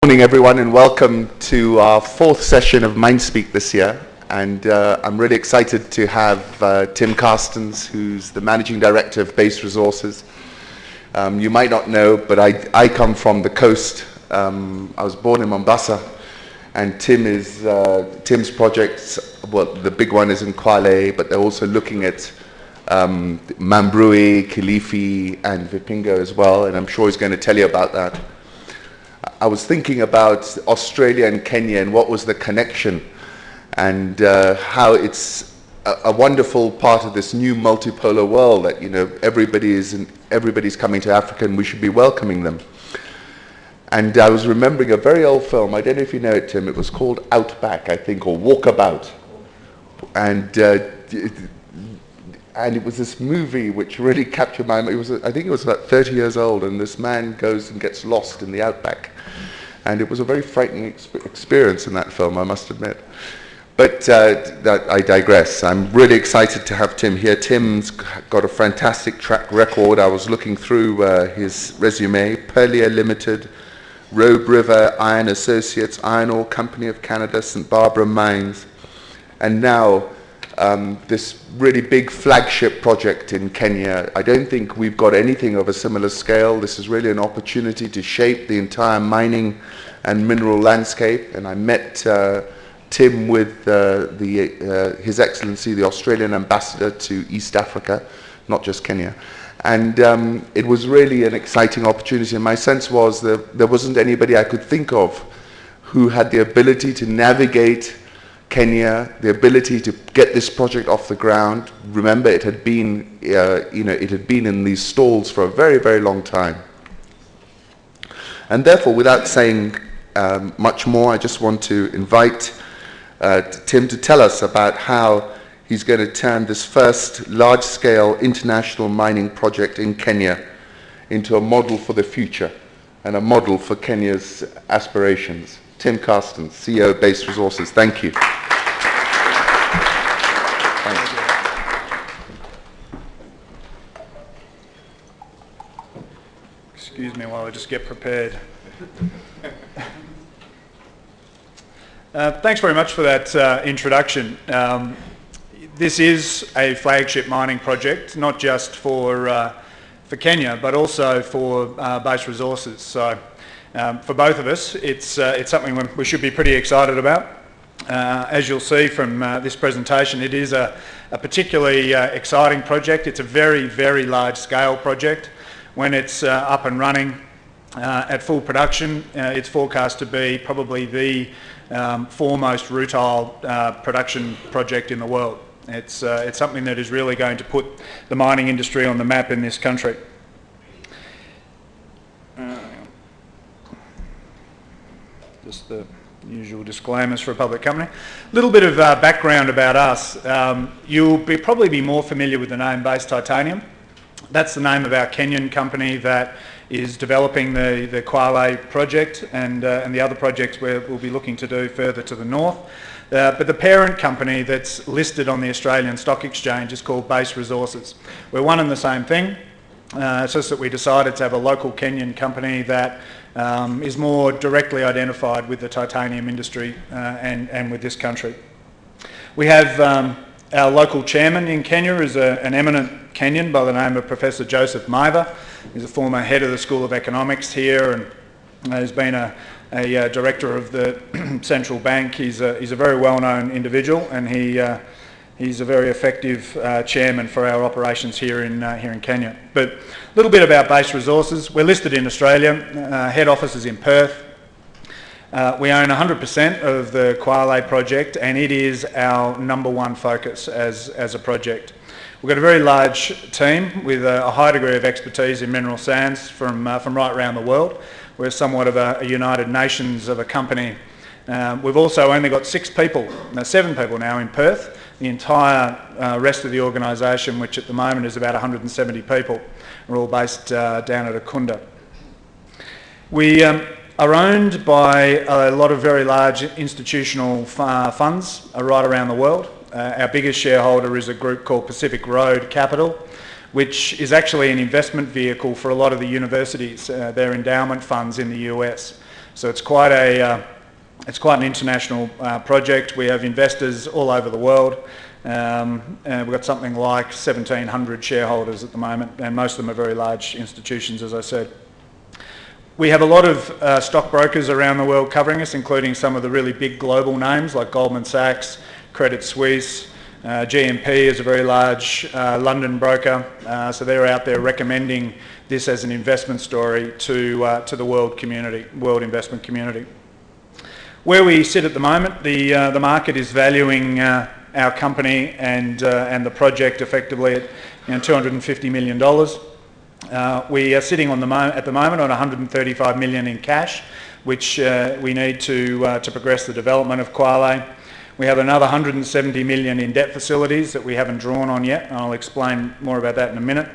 Morning everyone, and welcome to our fourth session of MindSpeak this year. And I'm really excited to have Tim Carstens, who's the Managing Director of Base Resources. You might not know, but I come from the coast. I was born in Mombasa, and Tim's projects, well, the big one is in Kwale, but they're also looking at Mambrui, Kilifi, and Vipingo as well, and I'm sure he's going to tell you about that. I was thinking about Australia and Kenya and what was the connection, and how it's a wonderful part of this new multipolar world that, you know, everybody's coming to Africa and we should be welcoming them. And I was remembering a very old film, I don't know if you know it, Tim, it was called Outback, I think, or Walkabout. And it was this movie which really captured my mind. I think it was about 30 years old, and this man goes and gets lost in the outback. And it was a very frightening experience in that film, I must admit. But I digress. I'm really excited to have Tim here. Tim's got a fantastic track record. I was looking through his resume: Perlier Limited, Robe River Iron Associates, Iron Ore Company of Canada, St. Barbara Mines, and now this really big flagship project in Kenya. I don't think we've got anything of a similar scale. This is really an opportunity to shape the entire mining and mineral landscape. And I met Tim with His Excellency, the Australian Ambassador to East Africa, not just Kenya. And it was really an exciting opportunity. And my sense was that there wasn't anybody I could think of who had the ability to navigate Kenya, the ability to get this project off the ground. Remember, it had been, it had been in these stalls for a very, very long time. And therefore, without saying much more, I just want to invite Tim to tell us about how he's going to turn this first large-scale international mining project in Kenya into a model for the future and a model for Kenya's aspirations. Tim Carstens, CEO of Base Resources. Thank you. Excuse me while I just get prepared. Thanks very much for that introduction. This is a flagship mining project, not just for Kenya, but also for Base Resources. So for both of us, it's something we should be pretty excited about. As you'll see from this presentation, it is a particularly exciting project. It's a very, very large-scale project. When it's up and running at full production, it's forecast to be probably the foremost rutile production project in the world. It's something that is really going to put the mining industry on the map in this country. Just the usual disclaimers for a public company. A little bit of background about us. You'll probably be more familiar with the name Base Titanium. That's the name of our Kenyan company that is developing the Kwale project and the other projects we'll be looking to do further to the north. But the parent company that's listed on the Australian Stock Exchange is called Base Resources. We're one and the same thing. It's just that we decided to have a local Kenyan company that is more directly identified with the titanium industry and with this country. We have our local chairman in Kenya is an eminent Kenyan by the name of Professor Joseph Maiva. He's a former head of the School of Economics here, and has been a director of the central bank. He's a very well-known individual, and he's a very effective chairman for our operations here in Kenya. But a little bit about Base Resources. We're listed in Australia. Head office is in Perth. We own 100% of the Kwale project, and it is our number one focus as a project. We've got a very large team with a high degree of expertise in mineral sands from right around the world. We're somewhat of a United Nations of a company. We've also only got 7 people now in Perth. The entire rest of the organisation, which at the moment is about 170 people, are all based down at Akunda. We are owned by a lot of very large institutional funds right around the world. Our biggest shareholder is a group called Pacific Road Capital, which is actually an investment vehicle for a lot of the universities, their endowment funds in the US. So it's quite an international project. We have investors all over the world. And we've got something like 1,700 shareholders at the moment, and most of them are very large institutions, as I said. We have a lot of stockbrokers around the world covering us, including some of the really big global names like Goldman Sachs, Credit Suisse, GMP is a very large London broker, so they're out there recommending this as an investment story to the world investment community. Where we sit at the moment, the market is valuing our company and the project effectively at $250 million. We are sitting at the moment on $135 million in cash, which we need to progress the development of Kwale. We have another $170 million in debt facilities that we haven't drawn on yet, and I'll explain more about that in a minute.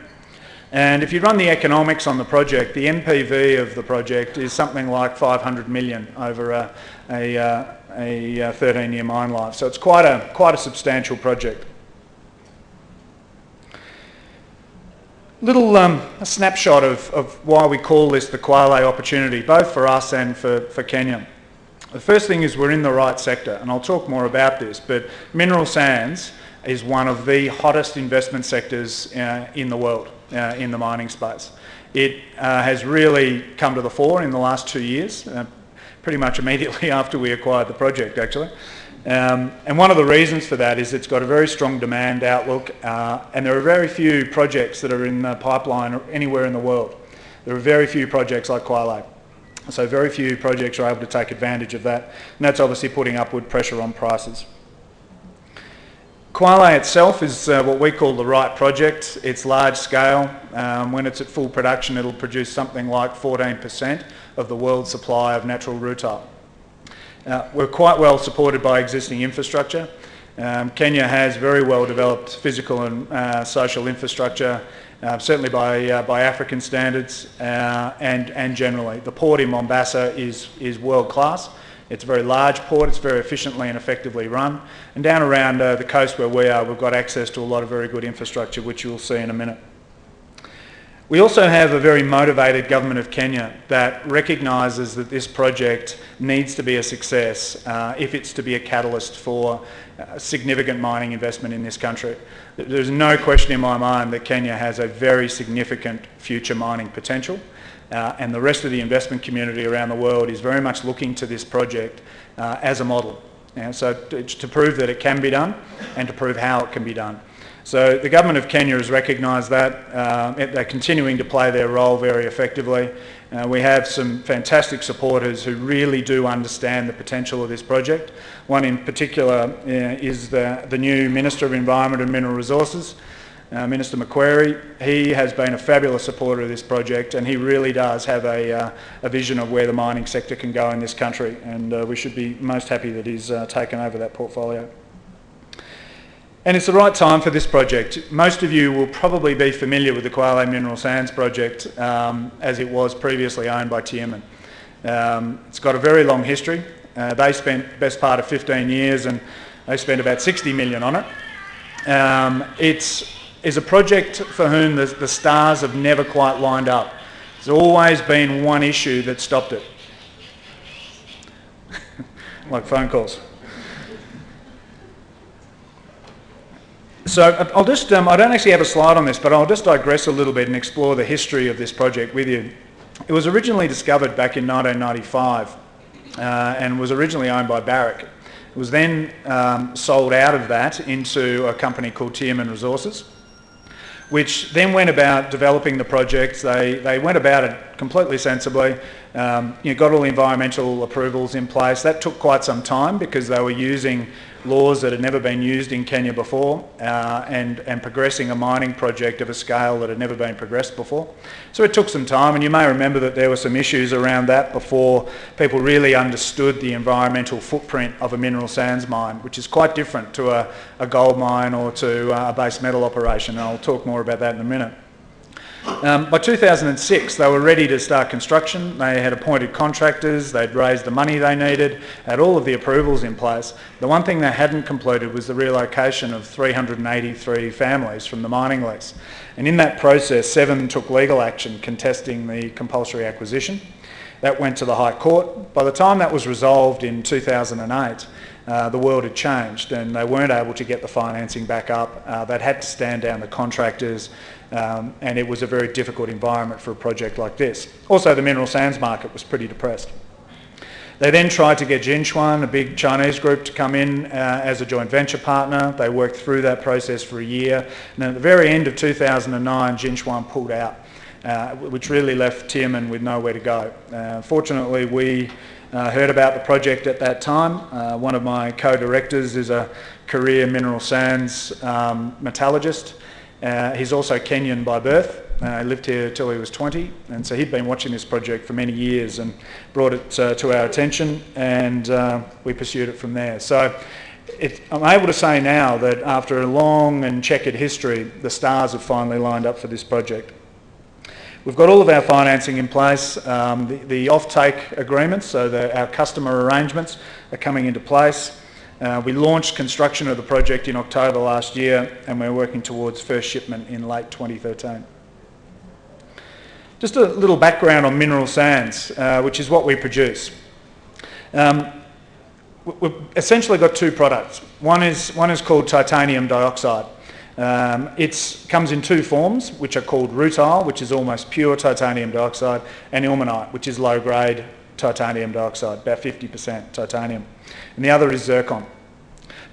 And if you run the economics on the project, the NPV of the project is something like $500 million over a 13-year mine life. So it's quite a substantial project. A snapshot of why we call this the Kwale opportunity, both for us and for Kenya. The first thing is we're in the right sector, and I'll talk more about this, but mineral sands is one of the hottest investment sectors in the world, in the mining space. It has really come to the fore in the last 2 years, pretty much immediately after we acquired the project, actually. And one of the reasons for that is it's got a very strong demand outlook, and there are very few projects that are in the pipeline anywhere in the world. There are very few projects like Kwale. So very few projects are able to take advantage of that, and that's obviously putting upward pressure on prices. Kwale itself is what we call the right project. It's large scale. When it's at full production, it'll produce something like 14% of the world's supply of natural rutile. We're quite well supported by existing infrastructure. Kenya has very well developed physical and social infrastructure, certainly by African standards, and generally. The port in Mombasa is world class. It's a very large port, it's very efficiently and effectively run. And down around the coast where we are, we've got access to a lot of very good infrastructure, which you'll see in a minute. We also have a very motivated government of Kenya that recognises that this project needs to be a success if it's to be a catalyst for significant mining investment in this country. There's no question in my mind that Kenya has a very significant future mining potential, and the rest of the investment community around the world is very much looking to this project as a model. So to prove that it can be done and to prove how it can be done. So the government of Kenya has recognised that. They're continuing to play their role very effectively. We have some fantastic supporters who really do understand the potential of this project. One in particular is the new Minister of Environment and Mineral Resources, Minister Makura. He has been a fabulous supporter of this project, and he really does have a vision of where the mining sector can go in this country, and we should be most happy that he's taken over that portfolio. And it's the right time for this project. Most of you will probably be familiar with the Kwale Mineral Sands project as it was previously owned by Tierman. It's got a very long history. They spent the best part of 15 years and they spent about 60 million on it. It is a project for whom the stars have never quite lined up. There's always been one issue that stopped it. Like phone calls. So I'll just, I don't actually have a slide on this, but I'll just digress a little bit and explore the history of this project with you. It was originally discovered back in 1995 and was originally owned by Barrick. It was then sold out of that into a company called Tierman Resources, which then went about developing the project. They went about it completely sensibly, got all the environmental approvals in place. That took quite some time because they were using laws that had never been used in Kenya before and progressing a mining project of a scale that had never been progressed before. So it took some time, and you may remember that there were some issues around that before people really understood the environmental footprint of a mineral sands mine, which is quite different to a gold mine or to a base metal operation, and I'll talk more about that in a minute. By 2006 they were ready to start construction. They had appointed contractors, they'd raised the money they needed, had all of the approvals in place. The one thing they hadn't completed was the relocation of 383 families from the mining lease. And in that process, 7 took legal action contesting the compulsory acquisition. That went to the High Court. By the time that was resolved in 2008, the world had changed and they weren't able to get the financing back up. They'd had to stand down the contractors, and it was a very difficult environment for a project like this. Also, the mineral sands market was pretty depressed. They then tried to get Jinchuan, a big Chinese group, to come in as a joint venture partner. They worked through that process for a year, and at the very end of 2009, Jinchuan pulled out, which really left Tianmen with nowhere to go. Fortunately, we heard about the project at that time. One of my co-directors is a career mineral sands metallurgist. He's also Kenyan by birth. He lived here till he was 20, and so he'd been watching this project for many years and brought it to our attention, and we pursued it from there. So I'm able to say now that after a long and checkered history, the stars have finally lined up for this project. We've got all of our financing in place. The off-take agreements, so our customer arrangements, are coming into place. We launched construction of the project in October last year, and we're working towards first shipment in late 2013. Just a little background on mineral sands, which is what we produce. We've essentially got two products. One is called titanium dioxide. It comes in two forms, which are called rutile, which is almost pure titanium dioxide, and ilmenite, which is low-grade titanium dioxide, about 50% titanium. And the other is zircon.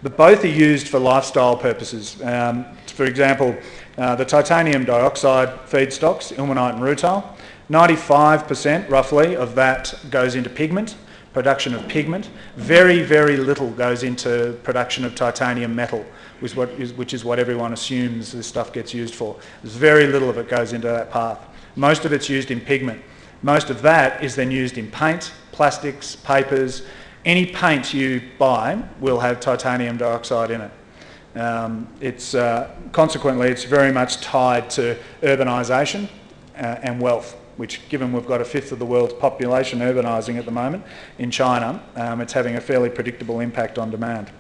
But both are used for lifestyle purposes. For example, the titanium dioxide feedstocks, ilmenite and rutile, 95% roughly of that goes into pigment, production of pigment. Very, very little goes into production of titanium metal, which is what everyone assumes this stuff gets used for. There's very little of it goes into that path. Most of it's used in pigment. Most of that is then used in paint, plastics, papers. Any paint you buy will have titanium dioxide in it. Consequently, it's very much tied to urbanisation and wealth, which, given we've got a fifth of the world's population urbanising at the moment in China, it's having a fairly predictable impact on demand.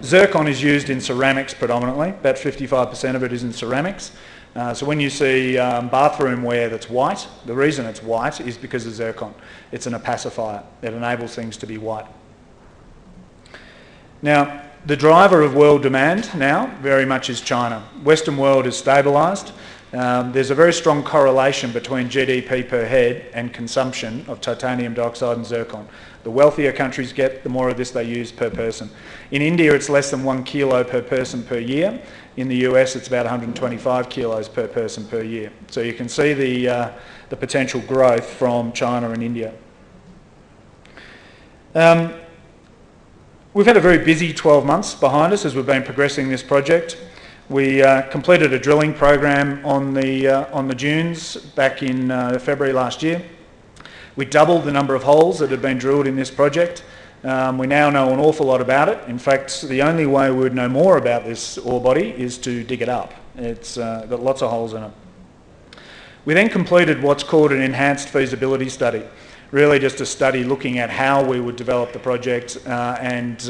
Zircon is used in ceramics predominantly. About 55% of it is in ceramics. So when you see bathroom ware that's white, the reason it's white is because of zircon. It's an opacifier. It enables things to be white. Now, the driver of world demand now very much is China. Western world is stabilised. There's a very strong correlation between GDP per head and consumption of titanium dioxide and zircon. The wealthier countries get, the more of this they use per person. In India, it's less than 1 kilo per person per year. In the US, it's about 125 kilos per person per year. So you can see the potential growth from China and India. We've had a very busy 12 months behind us as we've been progressing this project. We completed a drilling program on the dunes back in February last year. We doubled the number of holes that had been drilled in this project. We now know an awful lot about it. In fact, the only way we would know more about this ore body is to dig it up. It's got lots of holes in it. We then completed what's called an enhanced feasibility study, really just a study looking at how we would develop the project and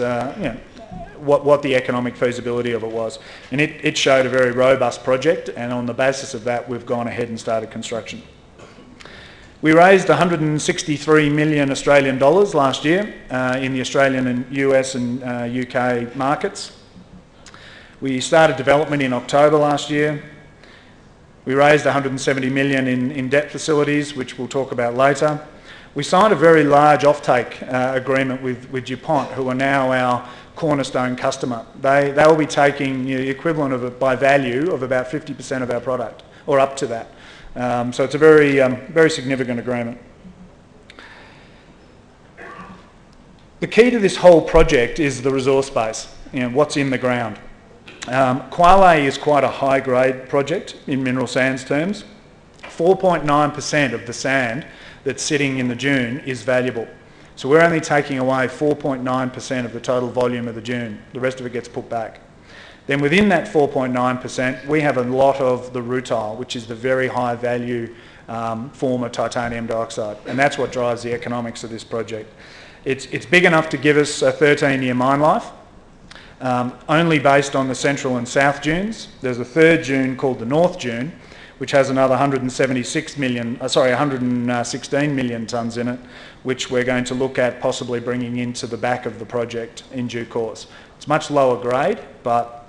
what the economic feasibility of it was. And it showed a very robust project, and on the basis of that, we've gone ahead and started construction. We raised 163 million Australian dollars last year in the Australian and US and UK markets. We started development in October last year. We raised 170 million in debt facilities, which we'll talk about later. We signed a very large offtake agreement with DuPont, who are now our cornerstone customer. They will be taking the equivalent of it by value of about 50% of our product, or up to that. So it's a very significant agreement. The key to this whole project is the resource base, what's in the ground. Kwale is quite a high-grade project in mineral sands terms. 4.9% of the sand that's sitting in the dune is valuable. So we're only taking away 4.9% of the total volume of the dune. The rest of it gets put back. Then within that 4.9%, we have a lot of the rutile, which is the very high value form of titanium dioxide. And that's what drives the economics of this project. It's big enough to give us a 13-year mine life, only based on the central and south dunes. There's a third dune called the north dune, which has another 116 million tonnes in it, which we're going to look at possibly bringing into the back of the project in due course. It's much lower grade, but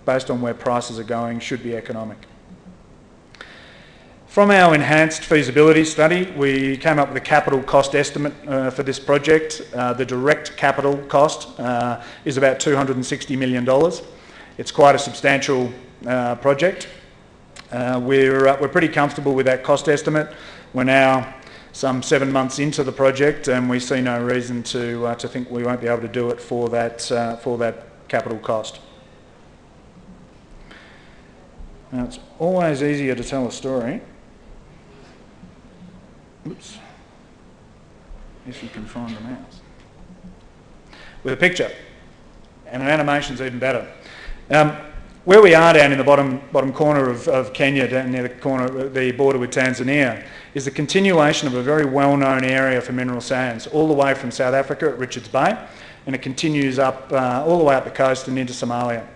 based on where prices are going, should be economic. From our enhanced feasibility study, we came up with a capital cost estimate for this project. The direct capital cost is about $260 million. It's quite a substantial project. We're pretty comfortable with that cost estimate. We're now some 7 months into the project, and we see no reason to think we won't be able to do it for that capital cost. Now, it's always easier to tell a story. Oops. If you can find the mouse. With a picture. And an animation's even better. Where we are down in the bottom corner of Kenya, down near the border with Tanzania, is the continuation of a very well-known area for mineral sands, all the way from South Africa at Richards Bay, and it continues up all the way up the coast and into Somalia.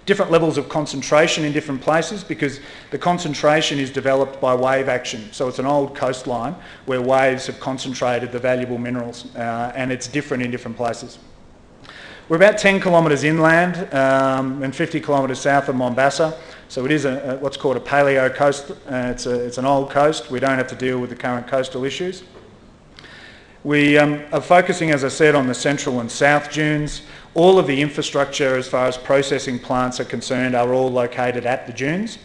Different levels of concentration in different places because the concentration is developed by wave action. So it's an old coastline where waves have concentrated the valuable minerals, and it's different in different places. We're about 10 kilometres inland and 50 kilometres south of Mombasa. So it is what's called a paleo coast. It's an old coast. We don't have to deal with the current coastal issues. We are focusing, as I said, on the central and south dunes. All of the infrastructure as far as processing plants are concerned are all located at the dunes.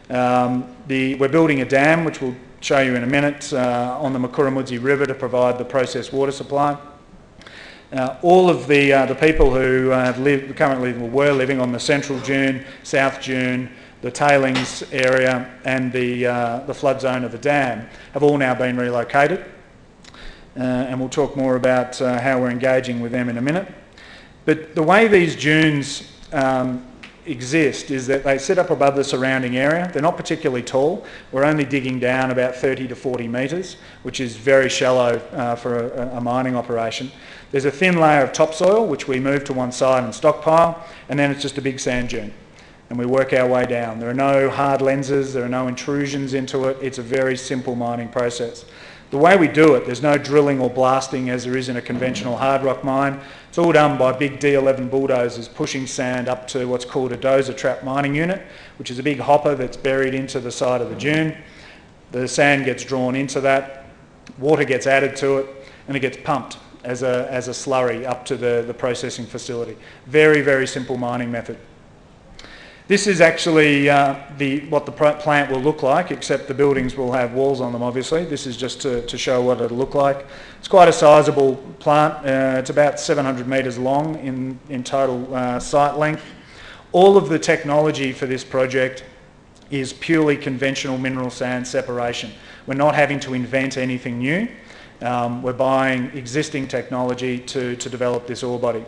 We're building a dam, which we'll show you in a minute, on the Makura River to provide the processed water supply. All of the people who were living on the central dune, south dune, the tailings area and the flood zone of the dam have all now been relocated. And we'll talk more about how we're engaging with them in a minute. But the way these dunes exist is that they sit up above the surrounding area. They're not particularly tall. We're only digging down about 30 to 40 metres, which is very shallow for a mining operation. There's a thin layer of topsoil, which we move to one side and stockpile, and then it's just a big sand dune. And we work our way down. There are no hard lenses, there are no intrusions into it. It's a very simple mining process. The way we do it, there's no drilling or blasting as there is in a conventional hard rock mine. It's all done by big D11 bulldozers pushing sand up to what's called a dozer trap mining unit, which is a big hopper that's buried into the side of the dune. The sand gets drawn into that, water gets added to it, and it gets pumped as a slurry up to the processing facility. Very, very simple mining method. This is actually what the plant will look like, except the buildings will have walls on them, obviously. This is just to show what it'll look like. It's quite a sizable plant. It's about 700 metres long in total site length. All of the technology for this project is purely conventional mineral sand separation. We're not having to invent anything new. We're buying existing technology to develop this ore body.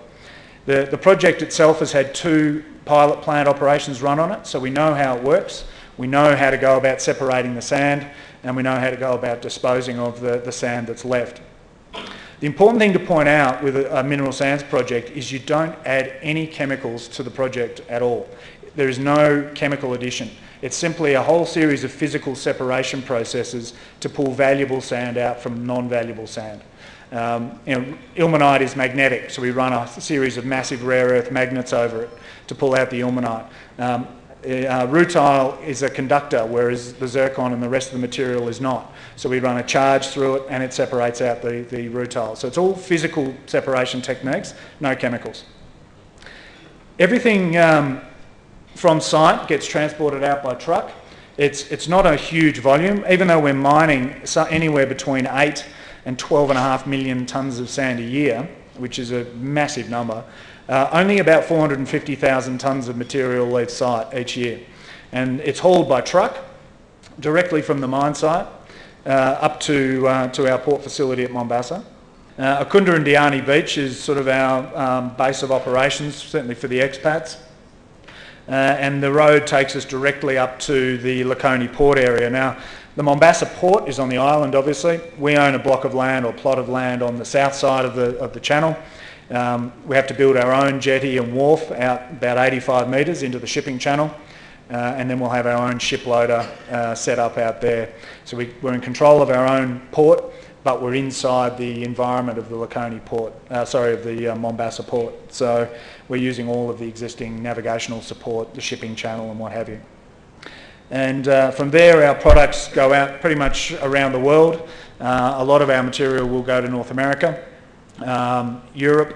The project itself has had 2 pilot plant operations run on it, so we know how it works. We know how to go about separating the sand, and we know how to go about disposing of the sand that's left. The important thing to point out with a mineral sands project is you don't add any chemicals to the project at all. There is no chemical addition. It's simply a whole series of physical separation processes to pull valuable sand out from non-valuable sand. Ilmenite is magnetic, so we run a series of massive rare earth magnets over it to pull out the ilmenite. Rutile is a conductor, whereas the zircon and the rest of the material is not. So we run a charge through it and it separates out the rutile. So it's all physical separation techniques, no chemicals. Everything from site gets transported out by truck. It's not a huge volume, even though we're mining anywhere between 8 and 12.5 million tonnes of sand a year, which is a massive number. Only about 450,000 tonnes of material leaves site each year. And it's hauled by truck directly from the mine site up to our port facility at Mombasa. Akunda and Diani Beach is sort of our base of operations, certainly for the expats. And the road takes us directly up to the Lakoni port area. Now, the Mombasa port is on the island, obviously. We own a block of land or plot of land on the south side of the channel. We have to build our own jetty and wharf out about 85 metres into the shipping channel. and then we'll have our own ship loader set up out there. So we're in control of our own port, but we're inside the environment of the Laconia port, of the Mombasa port. So we're using all of the existing navigational support, the shipping channel and what have you. And from there, our products go out pretty much around the world. A lot of our material will go to North America, Europe.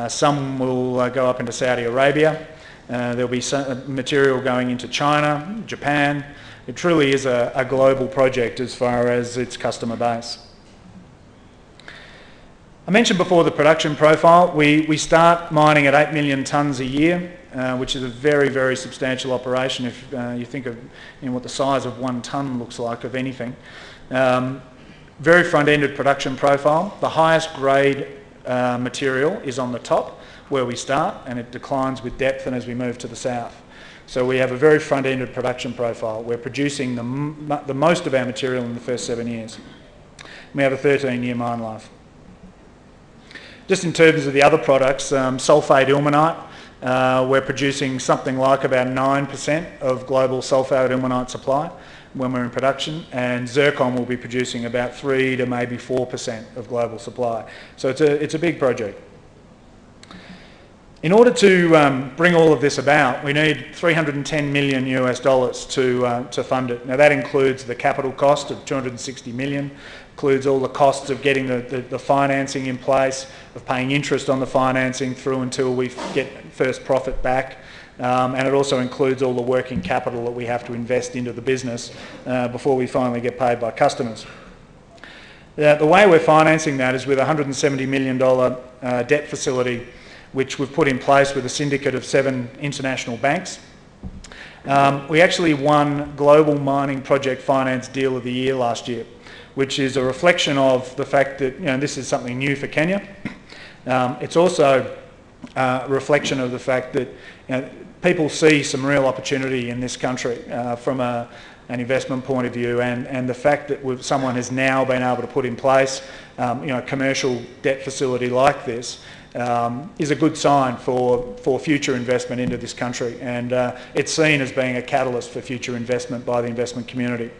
Some will go up into Saudi Arabia. There'll be some material going into China, Japan. It truly is a global project as far as its customer base. I mentioned before the production profile. We start mining at 8 million tonnes a year, which is a very, very substantial operation if you think of what the size of 1 tonne looks like of anything. Very front-ended production profile. The highest grade material is on the top where we start, and it declines with depth and as we move to the south. So we have a very front-ended production profile. We're producing the most of our material in the first 7 years. We have a 13-year mine life. Just in terms of the other products, sulphate ilmenite, we're producing something like about 9% of global sulphate ilmenite supply when we're in production, and zircon will be producing about 3 to maybe 4% of global supply. So it's a big project. In order to bring all of this about, we need $310 million to fund it. Now that includes the capital cost of $260 million, includes all the costs of getting the financing in place, of paying interest on the financing through until we get first profit back, and it also includes all the working capital that we have to invest into the business before we finally get paid by customers. The way we're financing that is with a $170 million debt facility, which we've put in place with a syndicate of 7 international banks. We actually won Global Mining Project Finance Deal of the Year last year, which is a reflection of the fact that this is something new for Kenya. It's also a reflection of the fact that people see some real opportunity in this country from an investment point of view, and the fact that someone has now been able to put in place a commercial debt facility like this is a good sign for future investment into this country, and it's seen as being a catalyst for future investment by the investment community.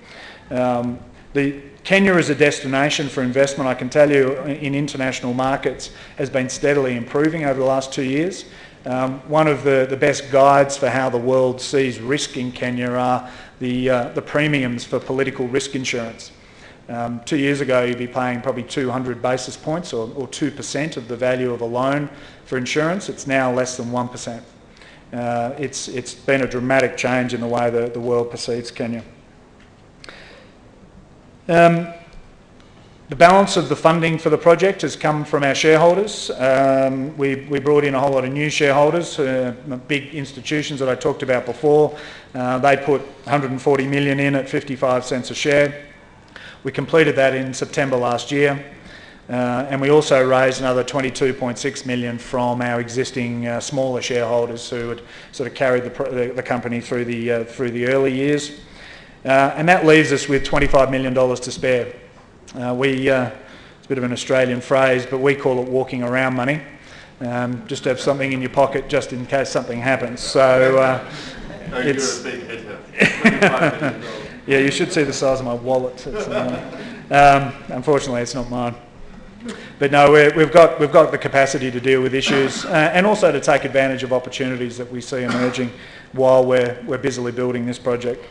Kenya as a destination for investment, I can tell you, in international markets has been steadily improving over the last 2 years. One of the best guides for how the world sees risk in Kenya are the premiums for political risk insurance. 2 years ago, you'd be paying probably 200 basis points or 2% of the value of a loan for insurance. It's now less than 1%. It's been a dramatic change in the way the world perceives Kenya. The balance of the funding for the project has come from our shareholders. We brought in a whole lot of new shareholders, big institutions that I talked about before. They put $140 million in at 55 cents a share. We completed that in September last year, and we also raised another $22.6 million from our existing smaller shareholders who had sort of carried the company through the early years. And that leaves us with $25 million to spare. It's a bit of an Australian phrase, but we call it walking around money. Just to have something in your pocket just in case something happens. So it's... You're a big hitter. Yeah, you should see the size of my wallet. Unfortunately, it's not mine. But no, we've got the capacity to deal with issues and also to take advantage of opportunities that we see emerging while we're busily building this project.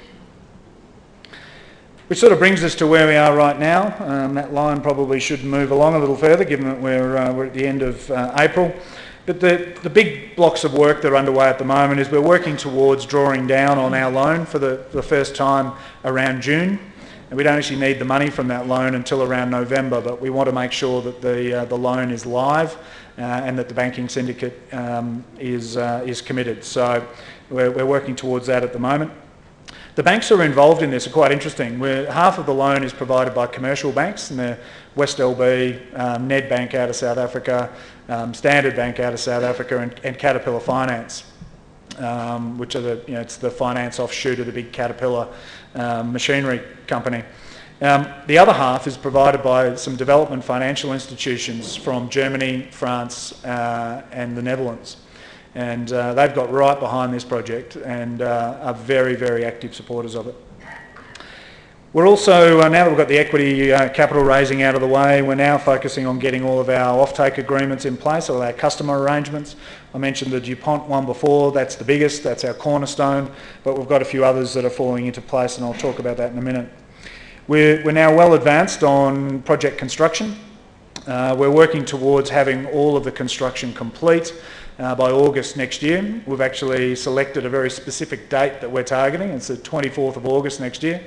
Which sort of brings us to where we are right now. That line probably should move along a little further, given that we're at the end of April. But the big blocks of work that are underway at the moment is we're working towards drawing down on our loan for the first time around June. And we don't actually need the money from that loan until around November, but we want to make sure that the loan is live and that the banking syndicate is committed. So we're working towards that at the moment. The banks who are involved in this are quite interesting. Half of the loan is provided by commercial banks, and they're West LB, Ned Bank out of South Africa, Standard Bank out of South Africa, and Caterpillar Finance, which are it's the finance offshoot of the big Caterpillar machinery company. The other half is provided by some development financial institutions from Germany, France, and the Netherlands. and they've got right behind this project and are very, very active supporters of it. We're also, now that we've got the equity capital raising out of the way, we're now focusing on getting all of our offtake agreements in place, all our customer arrangements. I mentioned the DuPont one before, that's the biggest, that's our cornerstone, but we've got a few others that are falling into place, and I'll talk about that in a minute. We're now well advanced on project construction. We're working towards having all of the construction complete by August next year. We've actually selected a very specific date that we're targeting. It's the 24th of August next year.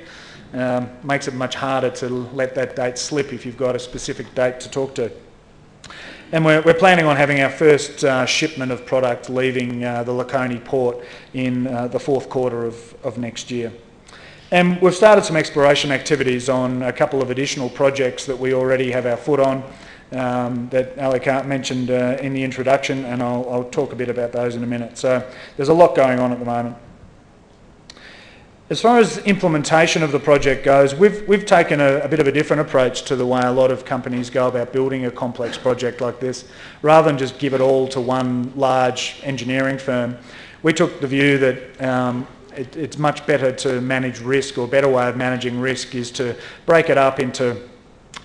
Makes it much harder to let that date slip if you've got a specific date to talk to. And we're planning on having our first shipment of product leaving the Laconia port in the fourth quarter of next year. And we've started some exploration activities on a couple of additional projects that we already have our foot on that Alec mentioned in the introduction, and I'll talk a bit about those in a minute. So there's a lot going on at the moment. As far as implementation of the project goes, we've taken a bit of a different approach to the way a lot of companies go about building a complex project like this. Rather than just give it all to one large engineering firm, we took the view that it's much better to manage risk, or a better way of managing risk is to break it up into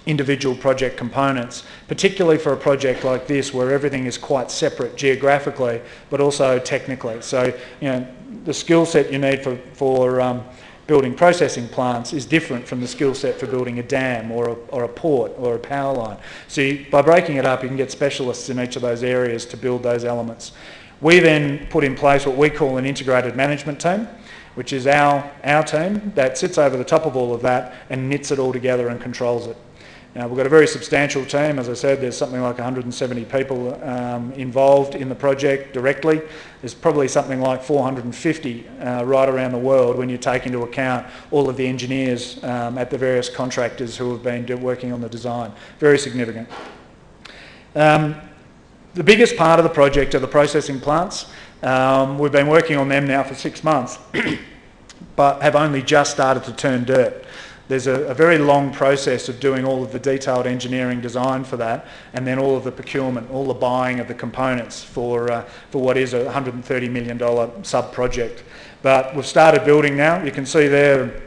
individual project components, particularly for a project like this where everything is quite separate geographically but also technically. So, you know, the skill set you need for building processing plants is different from the skill set for building a dam or a port or a power line. So by breaking it up, you can get specialists in each of those areas to build those elements. We then put in place what we call an integrated management team, which is our team that sits over the top of all of that and knits it all together and controls it. Now, we've got a very substantial team. As I said, there's something like 170 people involved in the project directly. There's probably something like 450 right around the world when you take into account all of the engineers at the various contractors who have been working on the design. Very significant. The biggest part of the project are the processing plants. We've been working on them now for 6 months, but have only just started to turn dirt. There's a very long process of doing all of the detailed engineering design for that, and then all of the procurement, all the buying of the components for what is a $130 million sub-project. But we've started building now. You can see there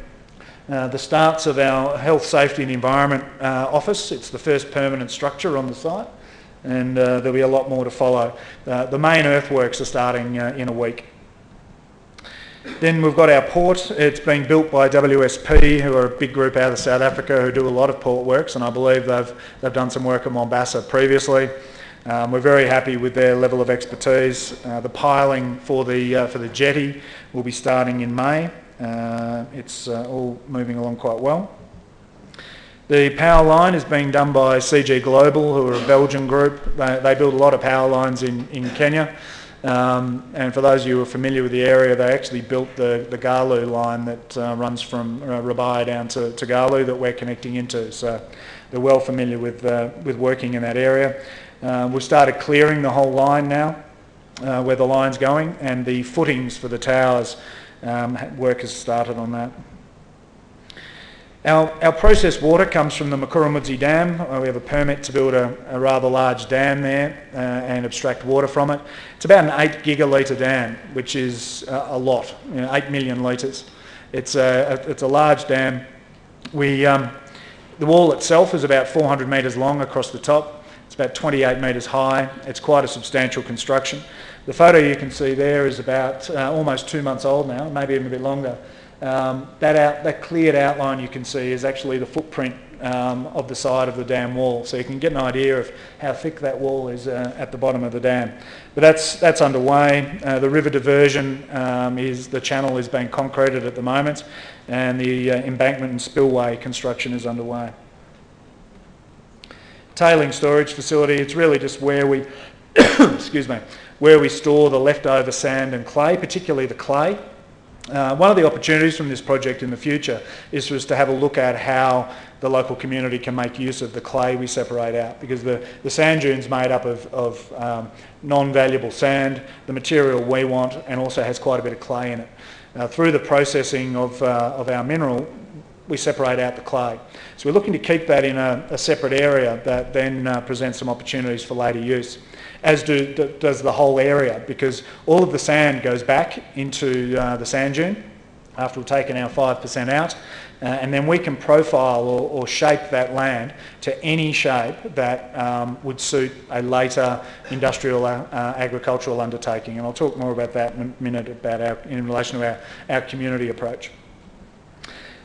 the starts of our Health, Safety and Environment office. It's the first permanent structure on the site, and there'll be a lot more to follow. The main earthworks are starting in a week. Then we've got our port. It's being built by WSP, who are a big group out of South Africa who do a lot of port works, and I believe they've done some work at Mombasa previously. We're very happy with their level of expertise. The piling for the jetty will be starting in May. It's all moving along quite well. The power line is being done by CG Global, who are a Belgian group. They build a lot of power lines in Kenya. And for those of you who are familiar with the area, they actually built the Galu line that runs from Rabai down to Galu that we're connecting into. So they're well familiar with working in that area. We've started clearing the whole line now, where the line's going, and the footings for the towers, work has started on that. Our processed water comes from the Makura Dam. We have a permit to build a rather large dam there and abstract water from it. It's about an 8 gigalitre dam, which is a lot, 8 million litres. It's a large dam. The wall itself is about 400 metres long across the top. It's about 28 metres high. It's quite a substantial construction. The photo you can see there is about almost 2 months old now, maybe even a bit longer. That cleared outline you can see is actually the footprint of the side of the dam wall, so you can get an idea of how thick that wall is at the bottom of the dam. But that's underway. The river diversion the channel is being concreted at the moment, and the embankment and spillway construction is underway. Tailing storage facility, it's really just where we where we store the leftover sand and clay, particularly the clay. One of the opportunities from this project in the future is for us to have a look at how the local community can make use of the clay we separate out, because the sand dune's made up of non-valuable sand, the material we want, and also has quite a bit of clay in it. Through the processing of our mineral, we separate out the clay. So we're looking to keep that in a separate area that then presents some opportunities for later use, as does the whole area, because all of the sand goes back into the sand dune after we've taken our 5% out, and then we can profile or shape that land to any shape that would suit a later industrial agricultural undertaking. And I'll talk more about that in a minute in relation to our community approach.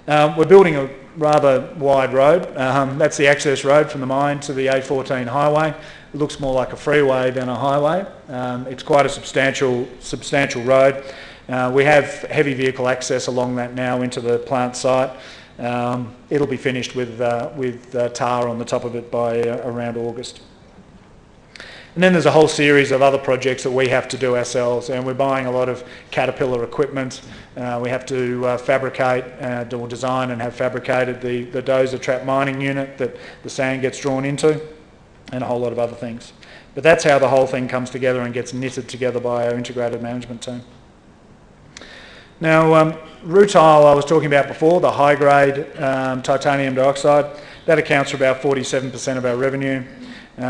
We're building a rather wide road. That's the access road from the mine to the A14 highway. It looks more like a freeway than a highway. It's quite a substantial road. We have heavy vehicle access along that now into the plant site. It'll be finished with tar on the top of it by around August. And then there's a whole series of other projects that we have to do ourselves, and we're buying a lot of Caterpillar equipment. We have to fabricate or design and have fabricated the dozer trap mining unit that the sand gets drawn into, and a whole lot of other things. But that's how the whole thing comes together and gets knitted together by our integrated management team. Now, rutile I was talking about before, the high-grade titanium dioxide, that accounts for about 47% of our revenue.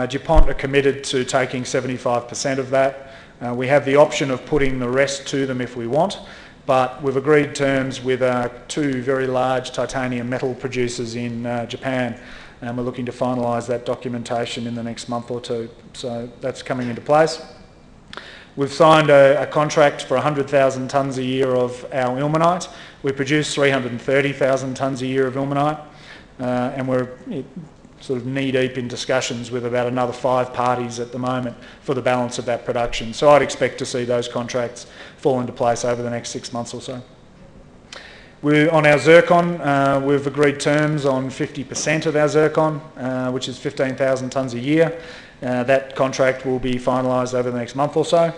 DuPont are committed to taking 75% of that. We have the option of putting the rest to them if we want, but we've agreed terms with two very large titanium metal producers in Japan, and we're looking to finalise that documentation in the next month or two. So that's coming into place. We've signed a contract for 100,000 tonnes a year of our ilmenite. We produce 330,000 tonnes a year of ilmenite, and we're sort of knee-deep in discussions with about another 5 parties at the moment for the balance of that production. So I'd expect to see those contracts fall into place over the next 6 months or so. On our zircon, we've agreed terms on 50% of our zircon, which is 15,000 tonnes a year. That contract will be finalised over the next month or so.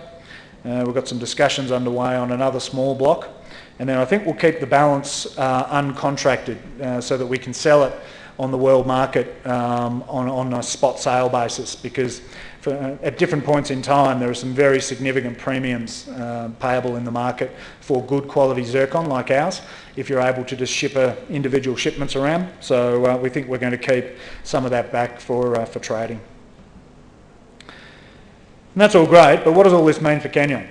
We've got some discussions underway on another small block, and then I think we'll keep the balance uncontracted so that we can sell it on the world market on a spot sale basis, because at different points in time there are some very significant premiums payable in the market for good quality zircon like ours if you're able to just ship individual shipments around. So we think we're going to keep some of that back for trading. And that's all great, but what does all this mean for Kenya?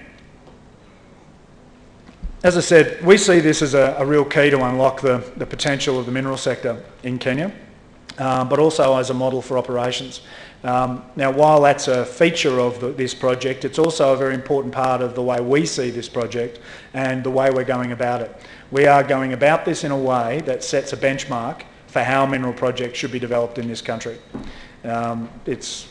As I said, we see this as a real key to unlock the potential of the mineral sector in Kenya, but also as a model for operations. Now, while that's a feature of this project, it's also a very important part of the way we see this project and the way we're going about it. We are going about this in a way that sets a benchmark for how mineral projects should be developed in this country. This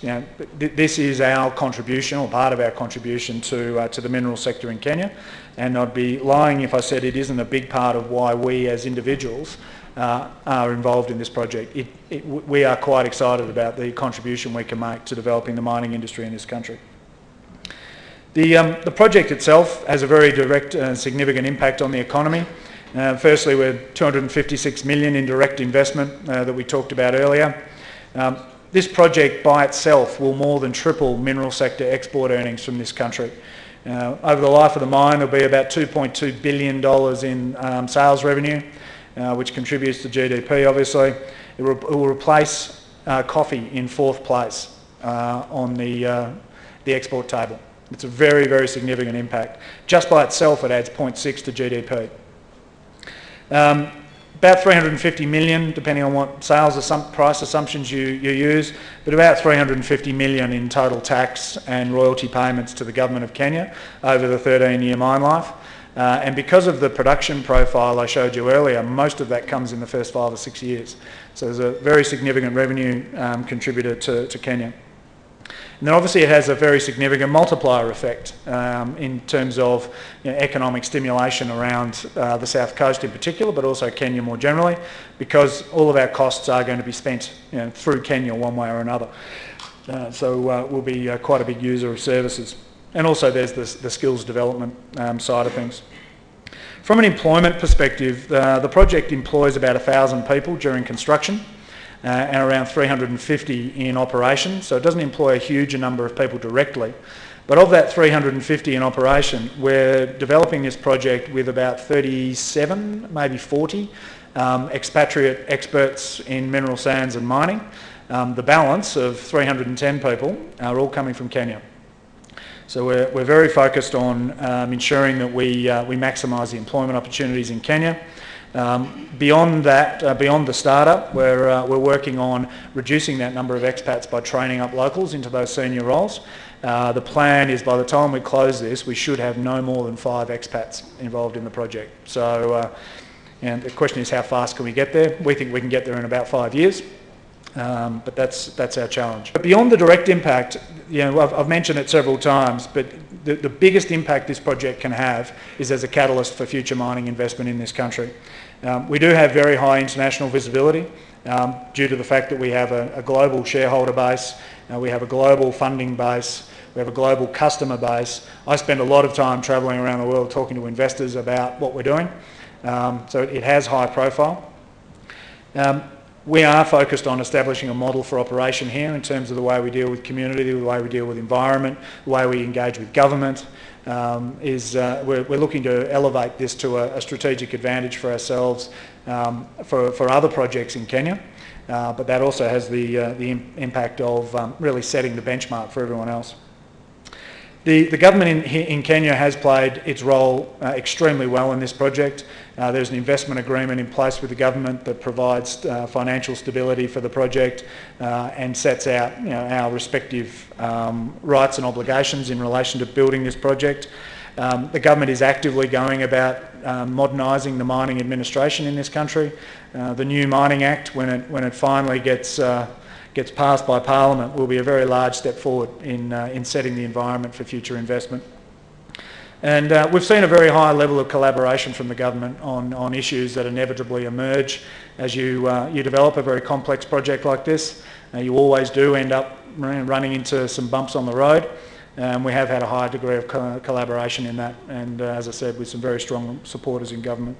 is our contribution, or part of our contribution to the mineral sector in Kenya, and I'd be lying if I said it isn't a big part of why we as individuals are involved in this project. We are quite excited about the contribution we can make to developing the mining industry in this country. The project itself has a very direct and significant impact on the economy. Firstly, we're 256 million in direct investment that we talked about earlier. This project by itself will more than triple mineral sector export earnings from this country. Over the life of the mine, there'll be about $2.2 billion in sales revenue, which contributes to GDP, obviously. It will replace coffee in 4th place on the export table. It's a very, very significant impact. Just by itself, it adds 0.6 to GDP. About 350 million, depending on what sales price assumptions you use, but about 350 million in total tax and royalty payments to the government of Kenya over the 13-year mine life. And because of the production profile I showed you earlier, most of that comes in the first 5 or 6 years. So there's a very significant revenue contributor to Kenya. And then obviously it has a very significant multiplier effect in terms of economic stimulation around the south coast in particular, but also Kenya more generally, because all of our costs are going to be spent through Kenya one way or another. So we'll be quite a big user of services. And also there's the skills development side of things. From an employment perspective, the project employs about 1,000 people during construction. And around 350 in operation, so it doesn't employ a huge number of people directly. But of that 350 in operation, we're developing this project with about 37, maybe 40 expatriate experts in mineral sands and mining. The balance of 310 people are all coming from Kenya. So we're very focused on ensuring that we maximise the employment opportunities in Kenya. Beyond that, beyond the startup, we're working on reducing that number of expats by training up locals into those senior roles. The plan is by the time we close this, we should have no more than 5 expats involved in the project. So, and the question is, how fast can we get there? We think we can get there in about 5 years. But that's our challenge. But beyond the direct impact, I've mentioned it several times, but the biggest impact this project can have is as a catalyst for future mining investment in this country. We do have very high international visibility due to the fact that we have a global shareholder base, we have a global funding base, we have a global customer base. I spend a lot of time travelling around the world talking to investors about what we're doing, so it has high profile. We are focused on establishing a model for operation here in terms of the way we deal with community, the way we deal with environment, the way we engage with government. We're looking to elevate this to a strategic advantage for ourselves for other projects in Kenya, but that also has the impact of really setting the benchmark for everyone else. The government in Kenya has played its role extremely well in this project. There's an investment agreement in place with the government that provides financial stability for the project and sets out our respective rights and obligations in relation to building this project. The government is actively going about modernising the mining administration in this country. The new Mining Act, when it finally gets passed by Parliament, will be a very large step forward in setting the environment for future investment. And we've seen a very high level of collaboration from the government on issues that inevitably emerge as you develop a very complex project like this. You always do end up running into some bumps on the road. We have had a high degree of collaboration in that, and as I said, with some very strong supporters in government.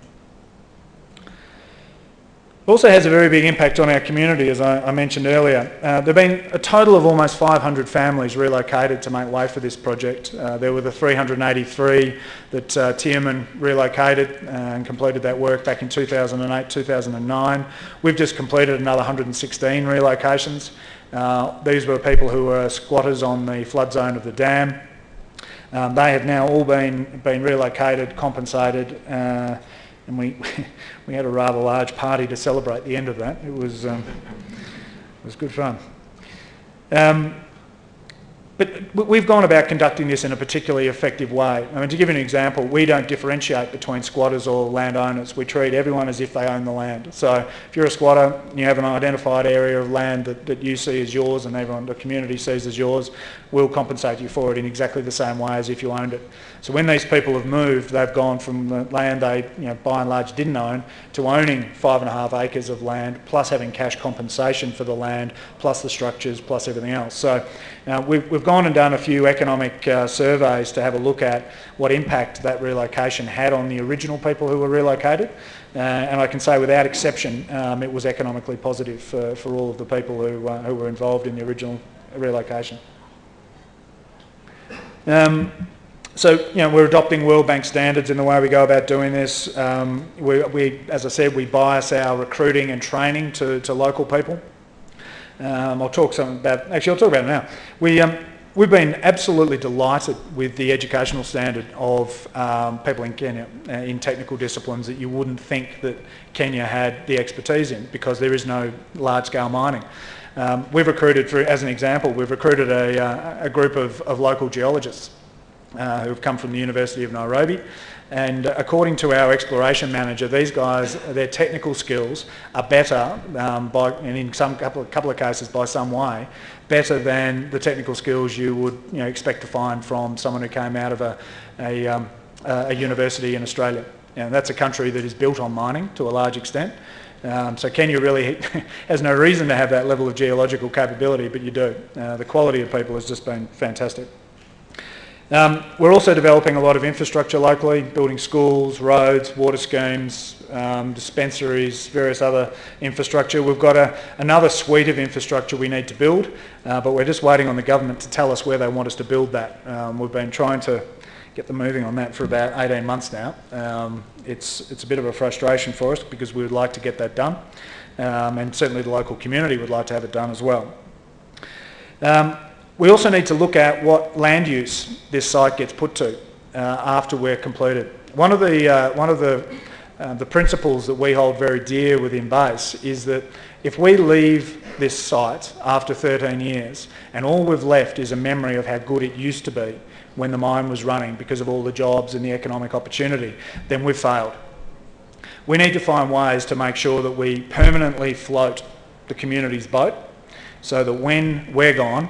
It also has a very big impact on our community, as I mentioned earlier. There have been a total of almost 500 families relocated to make way for this project. There were the 383 that Tierman relocated and completed that work back in 2008, 2009. We've just completed another 116 relocations. These were people who were squatters on the flood zone of the dam. They have now all been relocated, compensated, and we had a rather large party to celebrate the end of that. It was good fun. But we've gone about conducting this in a particularly effective way. I mean, to give you an example, we don't differentiate between squatters or landowners. We treat everyone as if they own the land. So if you're a squatter and you have an identified area of land that you see as yours and everyone, the community sees as yours, we'll compensate you for it in exactly the same way as if you owned it. So when these people have moved, they've gone from the land they by and large didn't own to owning 5.5 acres of land, plus having cash compensation for the land, plus the structures, plus everything else. So we've gone and done a few economic surveys to have a look at what impact that relocation had on the original people who were relocated. And I can say without exception, it was economically positive for all of the people who were involved in the original relocation. So, we're adopting World Bank standards in the way we go about doing this. We, as I said, we bias our recruiting and training to local people. I'll talk about it now. We've been absolutely delighted with the educational standard of people in Kenya in technical disciplines that you wouldn't think that Kenya had the expertise in, because there is no large-scale mining. We've recruited, as an example, we've recruited a group of local geologists who have come from the University of Nairobi, and according to our exploration manager, these guys, their technical skills are better and in some couple of cases by some way, better than the technical skills you would expect to find from someone who came out of a university in Australia. That's a country that is built on mining to a large extent. So Kenya really has no reason to have that level of geological capability, but you do. The quality of people has just been fantastic. We're also developing a lot of infrastructure locally, building schools, roads, water schemes, dispensaries, various other infrastructure. We've got another suite of infrastructure we need to build, but we're just waiting on the government to tell us where they want us to build that. We've been trying to get them moving on that for about 18 months now. It's a bit of a frustration for us because we would like to get that done, and certainly the local community would like to have it done as well. We also need to look at what land use this site gets put to after we're completed. One of the principles that we hold very dear within Base is that if we leave this site after 13 years and all we've left is a memory of how good it used to be when the mine was running because of all the jobs and the economic opportunity, then we've failed. We need to find ways to make sure that we permanently float the community's boat so that when we're gone,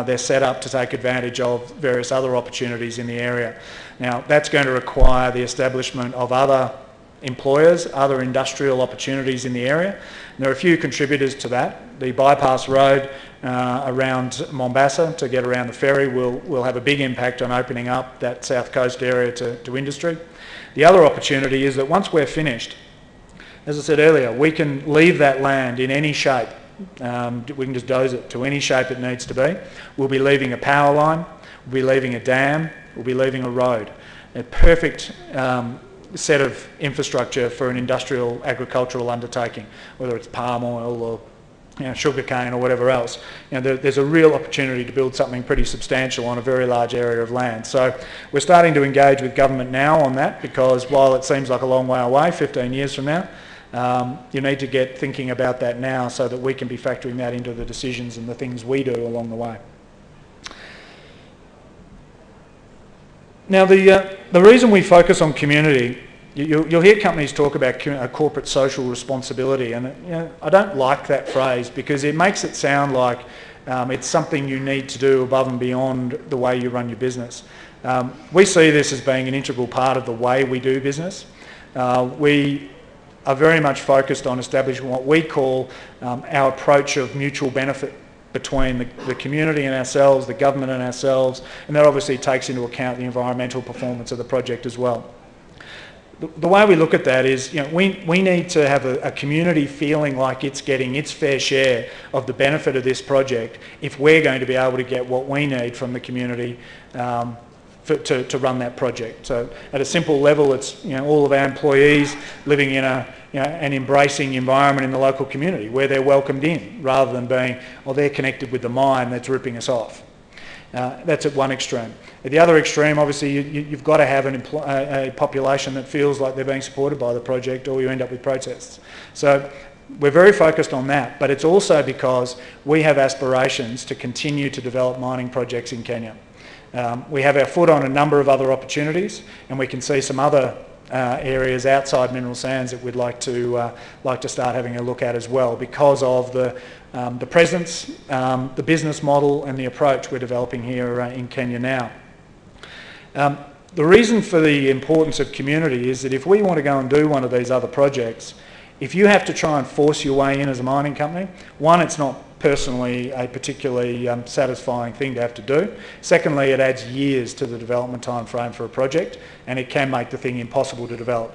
they're set up to take advantage of various other opportunities in the area. Now, that's going to require the establishment of other employers, other industrial opportunities in the area. And there are a few contributors to that. The bypass road around Mombasa to get around the ferry will have a big impact on opening up that south coast area to industry. The other opportunity is that once we're finished, as I said earlier, we can leave that land in any shape. We can just doze it to any shape it needs to be. We'll be leaving a power line, we'll be leaving a dam, we'll be leaving a road. A perfect set of infrastructure for an industrial agricultural undertaking, whether it's palm oil or sugar cane or whatever else. There's a real opportunity to build something pretty substantial on a very large area of land. So we're starting to engage with government now on that, because while it seems like a long way away, 15 years from now, you need to get thinking about that now so that we can be factoring that into the decisions and the things we do along the way. Now, the reason we focus on community, you'll hear companies talk about corporate social responsibility, and I don't like that phrase because it makes it sound like it's something you need to do above and beyond the way you run your business. We see this as being an integral part of the way we do business. We are very much focused on establishing what we call our approach of mutual benefit between the community and ourselves, the government and ourselves, and that obviously takes into account the environmental performance of the project as well. The way we look at that is, we need to have a community feeling like it's getting its fair share of the benefit of this project if we're going to be able to get what we need from the community to run that project. So at a simple level, it's all of our employees living in an embracing environment in the local community where they're welcomed in, rather than being, they're connected with the mine that's ripping us off. That's at one extreme. At the other extreme, obviously, you've got to have a population that feels like they're being supported by the project, or you end up with protests. So we're very focused on that, but it's also because we have aspirations to continue to develop mining projects in Kenya. We have our foot on a number of other opportunities, and we can see some other areas outside mineral sands that we'd like to start having a look at as well, because of the presence, the business model, and the approach we're developing here in Kenya now. The reason for the importance of community is that if we want to go and do one of these other projects, if you have to try and force your way in as a mining company, one, it's not personally a particularly satisfying thing to have to do. Secondly, it adds years to the development time frame for a project, and it can make the thing impossible to develop.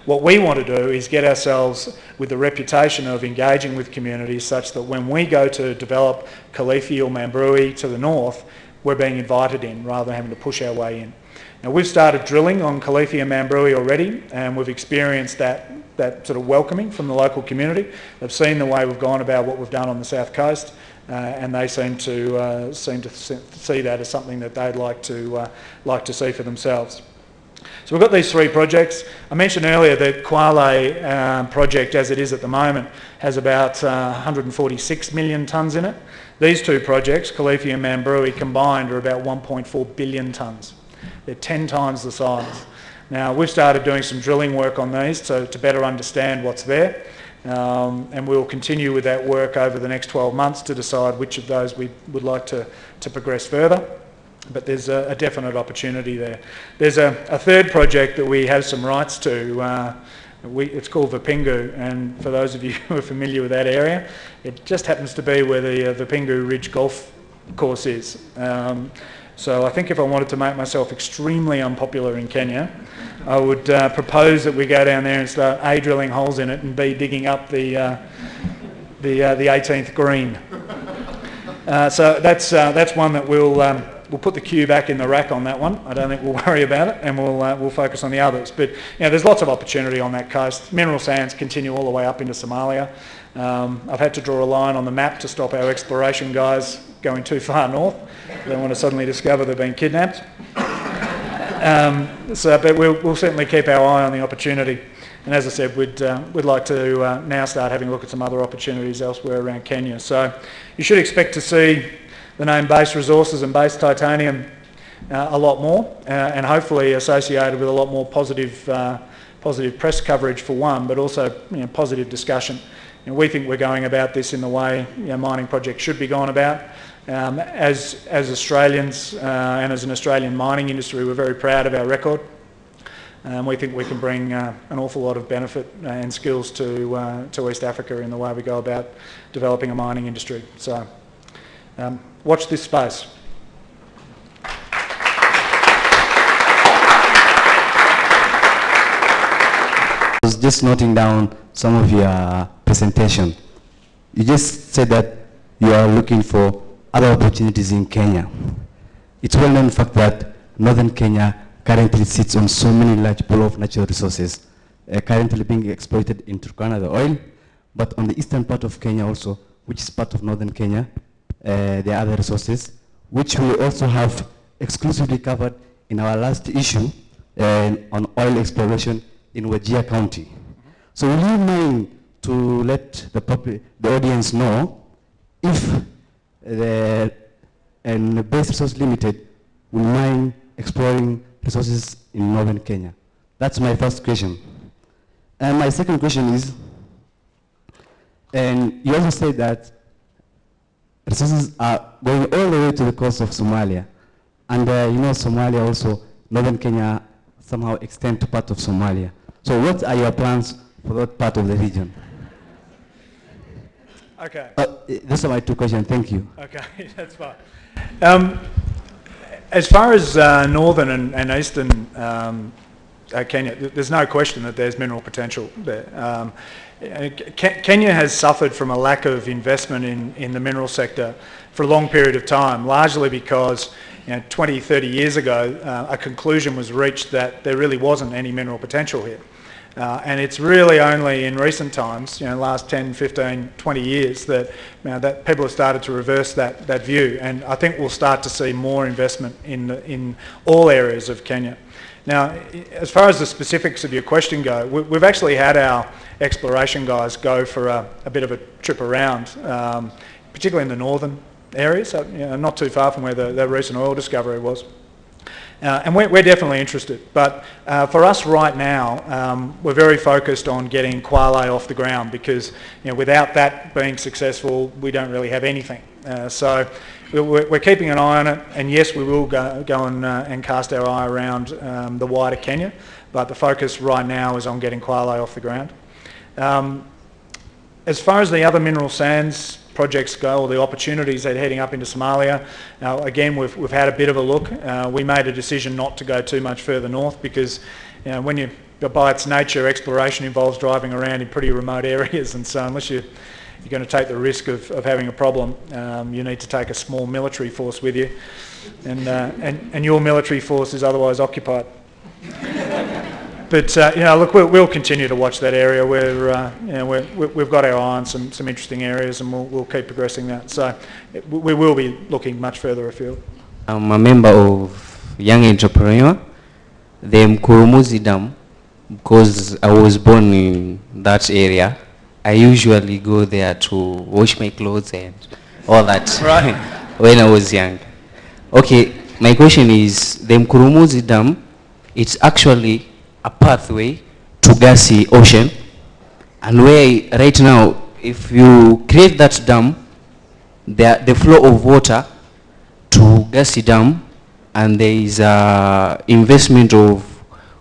What we want to do is get ourselves with the reputation of engaging with communities such that when we go to develop Kilifi or Mambrui to the north, we're being invited in rather than having to push our way in. Now, we've started drilling on Kilifi and Mambrui already, and we've experienced that sort of welcoming from the local community. They've seen the way we've gone about what we've done on the south coast, and they seem to see that as something that they'd like to see for themselves. So we've got these three projects. I mentioned earlier that Kwale project, as it is at the moment, has about 146 million tonnes in it. These two projects, Kilifi and Mambrui combined, are about 1.4 billion tonnes. They're 10 times the size. Now, we've started doing some drilling work on these to better understand what's there, and we'll continue with that work over the next 12 months to decide which of those we would like to progress further. But there's a definite opportunity there. There's a third project that we have some rights to. It's called Vipingu, and for those of you who are familiar with that area, it just happens to be where the Vipingu Ridge Golf Course is. So I think if I wanted to make myself extremely unpopular in Kenya, I would propose that we go down there and start A, drilling holes in it, and B, digging up the 18th green. So that's one that we'll we'll put the cue back in the rack on that one. I don't think we'll worry about it, and we'll focus on the others. But there's lots of opportunity on that coast. Mineral sands continue all the way up into Somalia. I've had to draw a line on the map to stop our exploration guys going too far north. They don't want to suddenly discover they've been kidnapped. But we'll certainly keep our eye on the opportunity. And as I said, we'd like to now start having a look at some other opportunities elsewhere around Kenya. So you should expect to see the name Base Resources and Base Titanium a lot more, and hopefully associated with a lot more positive press coverage for one, but also positive discussion. We think we're going about this in the way mining projects should be gone about. As Australians and as an Australian mining industry, we're very proud of our record. We think we can bring an awful lot of benefit and skills to East Africa in the way we go about developing a mining industry. So watch this space. I was just noting down some of your presentation. You just said that you are looking for other opportunities in Kenya. It's well known fact that northern Kenya currently sits on so many large pool of natural resources currently being exploited in Turkana, the oil, but on the eastern part of Kenya also, which is part of northern Kenya, there are other resources, which we also have exclusively covered in our last issue on oil exploration in Wajir County. So will you mind to let the audience know if the Base Resource Limited will mind exploring resources in northern Kenya? That's my first question. And my second question is, and you also said that resources are going all the way to the coast of Somalia. And Somalia also, northern Kenya somehow extend to part of Somalia. So what are your plans for that part of the region? Okay. Those are my two questions. Thank you. Okay, that's fine. As far as northern and eastern Kenya, there's no question that there's mineral potential there. Kenya has suffered from a lack of investment in the mineral sector for a long period of time, largely because 20, 30 years ago, a conclusion was reached that there really wasn't any mineral potential here. And it's really only in recent times, last 10, 15, 20 years, that people have started to reverse that view. And I think we'll start to see more investment in all areas of Kenya. Now, as far as the specifics of your question go, we've actually had our exploration guys go for a bit of a trip around, particularly in the northern areas, not too far from where the recent oil discovery was. And we're definitely interested, but for us right now, we're very focused on getting Kwale off the ground because without that being successful, we don't really have anything. So we're keeping an eye on it, and yes, we will go and cast our eye around the wider Kenya, but the focus right now is on getting Kwale off the ground. As far as the other mineral sands projects go, or the opportunities that are heading up into Somalia, again, we've had a bit of a look. We made a decision not to go too much further north because by its nature, exploration involves driving around in pretty remote areas, and so unless you're going to take the risk of having a problem, you need to take a small military force with you, and your military force is otherwise occupied. But look, we'll continue to watch that area. We've got our eye on some interesting areas, and we'll keep progressing that. So we will be looking much further afield. I'm a member of Young Entrepreneur, the Makura Dam, because I was born in that area. I usually go there to wash my clothes and all that Right. when I was young. Okay, my question is, the Makura Dam, it's actually a pathway to Gasi Ocean, and where right now, if you create that dam, the flow of water to Gasi Dam, and there is investment of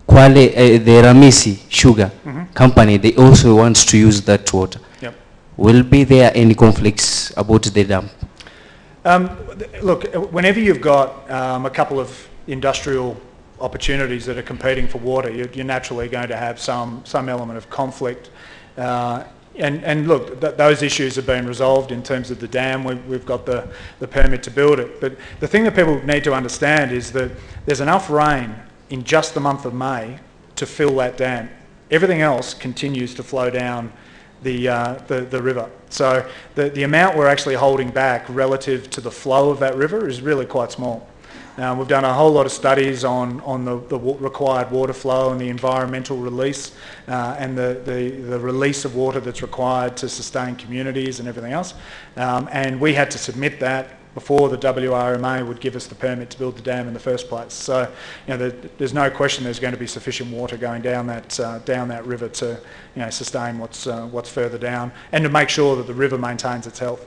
Kwale, the Ramisi Sugar Company, they also want to use that water. Yep. Will be there any conflicts about the dam? Look, whenever you've got a couple of industrial opportunities that are competing for water, you're naturally going to have some element of conflict And look, those issues have been resolved in terms of the dam. We've got the permit to build it. But the thing that people need to understand is that there's enough rain in just the month of May to fill that dam. Everything else continues to flow down the river. So the amount we're actually holding back relative to the flow of that river is really quite small. We've done a whole lot of studies on the required water flow and the environmental release and the release of water that's required to sustain communities and everything else. And we had to submit that before the WRMA would give us the permit to build the dam in the first place. So, there's no question there's going to be sufficient water going down that river to, sustain what's further down and to make sure that the river maintains its health.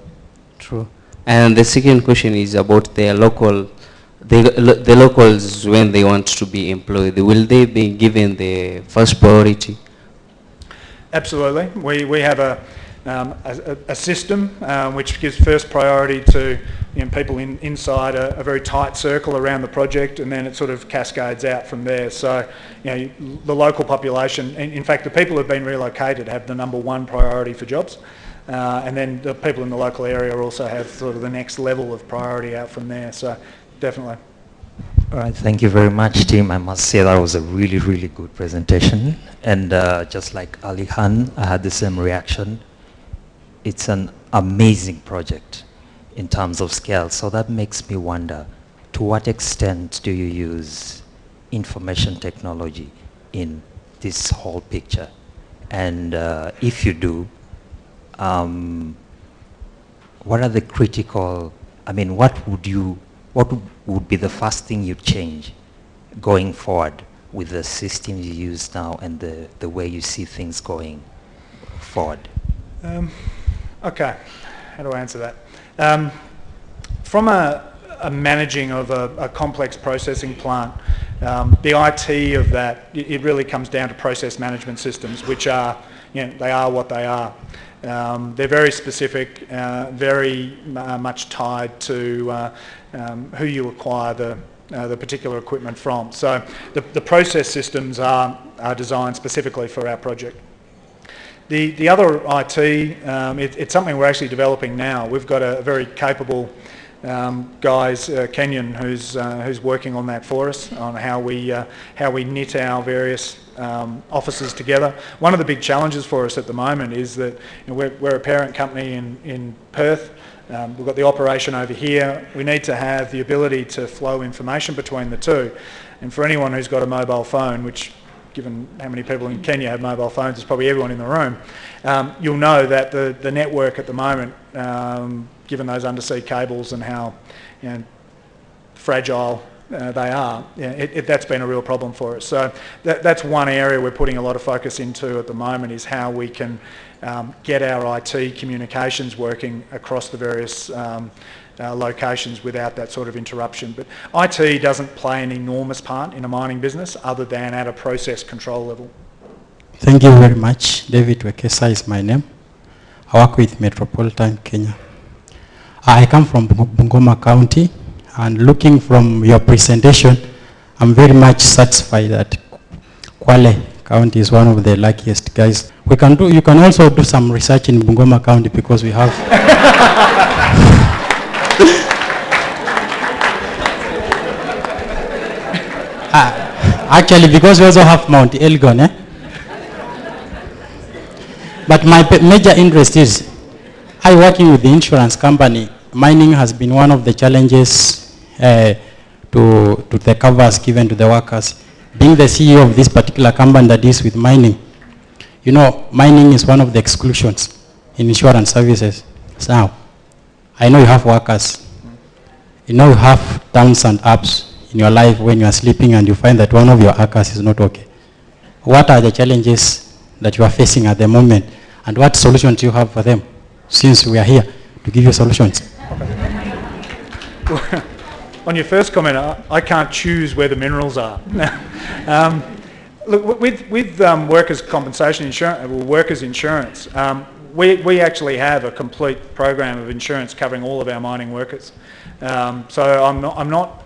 True. And the second question is about the locals when they want to be employed. Will they be given the first priority? Absolutely. We have a system which gives first priority to people inside a very tight circle around the project, and then it sort of cascades out from there. So the local population, in fact the people who have been relocated have the number one priority for jobs, and then the people in the local area also have sort of the next level of priority out from there. So definitely. All right, thank you very much, team. I must say that was a really, really good presentation. And just like Ali Khan, I had the same reaction. It's an amazing project in terms of scale. So that makes me wonder, to what extent do you use information technology in this whole picture? And if you do, what are the critical, what would be the first thing you'd change going forward with the systems you use now and the way you see things going forward? Okay, how do I answer that? From a managing of a complex processing plant, the IT of that, it really comes down to process management systems, which are, they are what they are. They're very specific, very much tied to who you acquire the particular equipment from. So the process systems are designed specifically for our project. The other IT, it's something we're actually developing now. We've got a very capable guys, Kenyan, who's working on that for us, on how we knit our various offices together. One of the big challenges for us at the moment is that we're a parent company in Perth. We've got the operation over here. We need to have the ability to flow information between the two. And for anyone who's got a mobile phone, which given how many people in Kenya have mobile phones, it's probably everyone in the room, you'll know that the network at the moment, given those undersea cables and how fragile they are, that's been a real problem for us. So that's one area we're putting a lot of focus into at the moment, is how we can get our IT communications working across the various locations without that sort of interruption. But IT doesn't play an enormous part in a mining business other than at a process control level. Thank you very much. David Wekesa is my name. I work with Metropolitan Kenya. I come from Bungoma County, and looking from your presentation, I'm very much satisfied that Kwale County is one of the luckiest guys. You can also do some research in Bungoma County, because we have actually, because we also have Mount Elgon, But my major interest is, I working with the insurance company. Mining has been one of the challenges to the covers given to the workers. Being the CEO of this particular company that deals with mining, mining is one of the exclusions in insurance services. So now, I know you have workers. You have downs and ups in your life when you are sleeping and you find that one of your workers is not okay. What are the challenges that you are facing at the moment, and what solutions do you have for them, since we are here to give you solutions? On your first comment, I can't choose where the minerals are. Look, with workers' compensation insurance, workers' insurance, we actually have a complete program of insurance covering all of our mining workers. So I'm not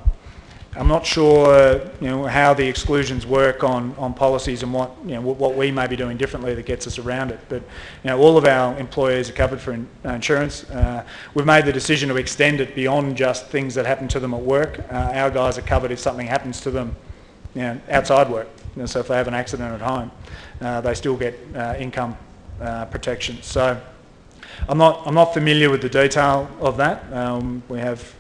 I'm not sure, how the exclusions work on policies and what we may be doing differently that gets us around it. But all of our employees are covered for insurance. We've made the decision to extend it beyond just things that happen to them at work. Our guys are covered if something happens to them, outside work. So if they have an accident at home, they still get income protection. So I'm not familiar with the detail of that. We have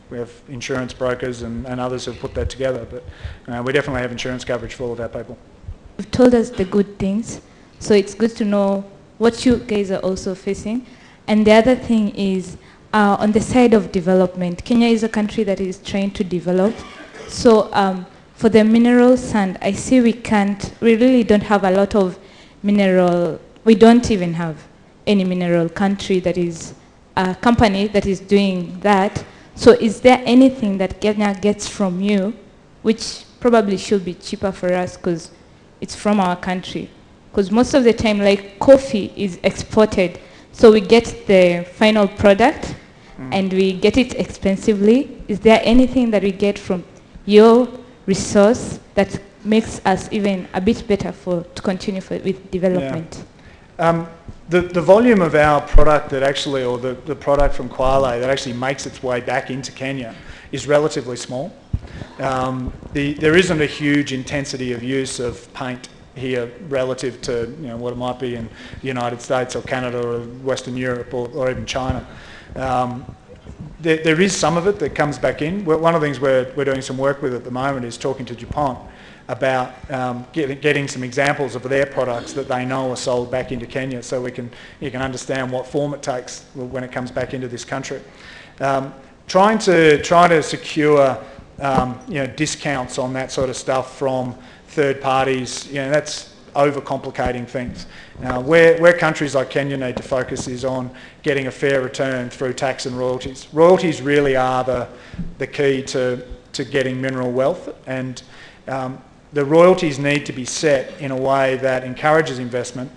insurance brokers and others who have put that together, but we definitely have insurance coverage for all of our people. You've told us the good things, so it's good to know what you guys are also facing. And the other thing is, on the side of development, Kenya is a country that is trying to develop. So for the mineral sand, I see we really don't have a lot of mineral. We don't even have any mineral country that is a company that is doing that. So is there anything that Kenya gets from you, which probably should be cheaper for us because it's from our country? Because most of the time, like coffee is exported, so we get the final product and we get it expensively. Is there anything that we get from your resource that makes us even a bit better to continue with development? Yeah. The volume of our product that actually, or the product from Kwale that actually makes its way back into Kenya is relatively small. There isn't a huge intensity of use of paint here relative to what it might be in the United States or Canada or Western Europe or even China. There is some of it that comes back in. One of the things we're doing some work with at the moment is talking to DuPont about getting some examples of their products that they know are sold back into Kenya, so you can understand what form it takes when it comes back into this country. Trying to secure discounts on that sort of stuff from third parties, that's overcomplicating things. Where countries like Kenya need to focus is on getting a fair return through tax and royalties. Royalties really are the key to getting mineral wealth, and the royalties need to be set in a way that encourages investment,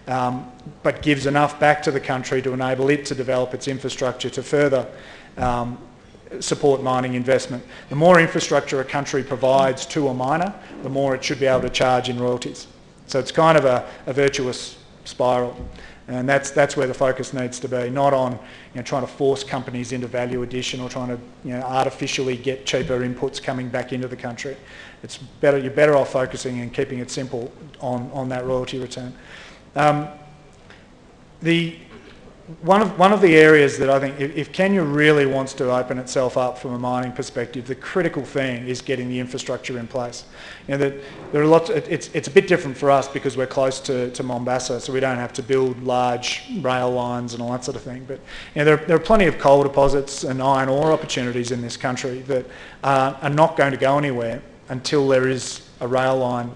but gives enough back to the country to enable it to develop its infrastructure to further support mining investment. The more infrastructure a country provides to a miner, the more it should be able to charge in royalties. So it's kind of a virtuous spiral, and that's where the focus needs to be, not on trying to force companies into value addition or trying to artificially get cheaper inputs coming back into the country. You're better off focusing and keeping it simple on that royalty return. One of the areas that I think, if Kenya really wants to open itself up from a mining perspective, the critical thing is getting the infrastructure in place. There are lots. It's a bit different for us because we're close to Mombasa, so we don't have to build large rail lines and all that sort of thing. But there are plenty of coal deposits and iron ore opportunities in this country that are not going to go anywhere until there is a rail line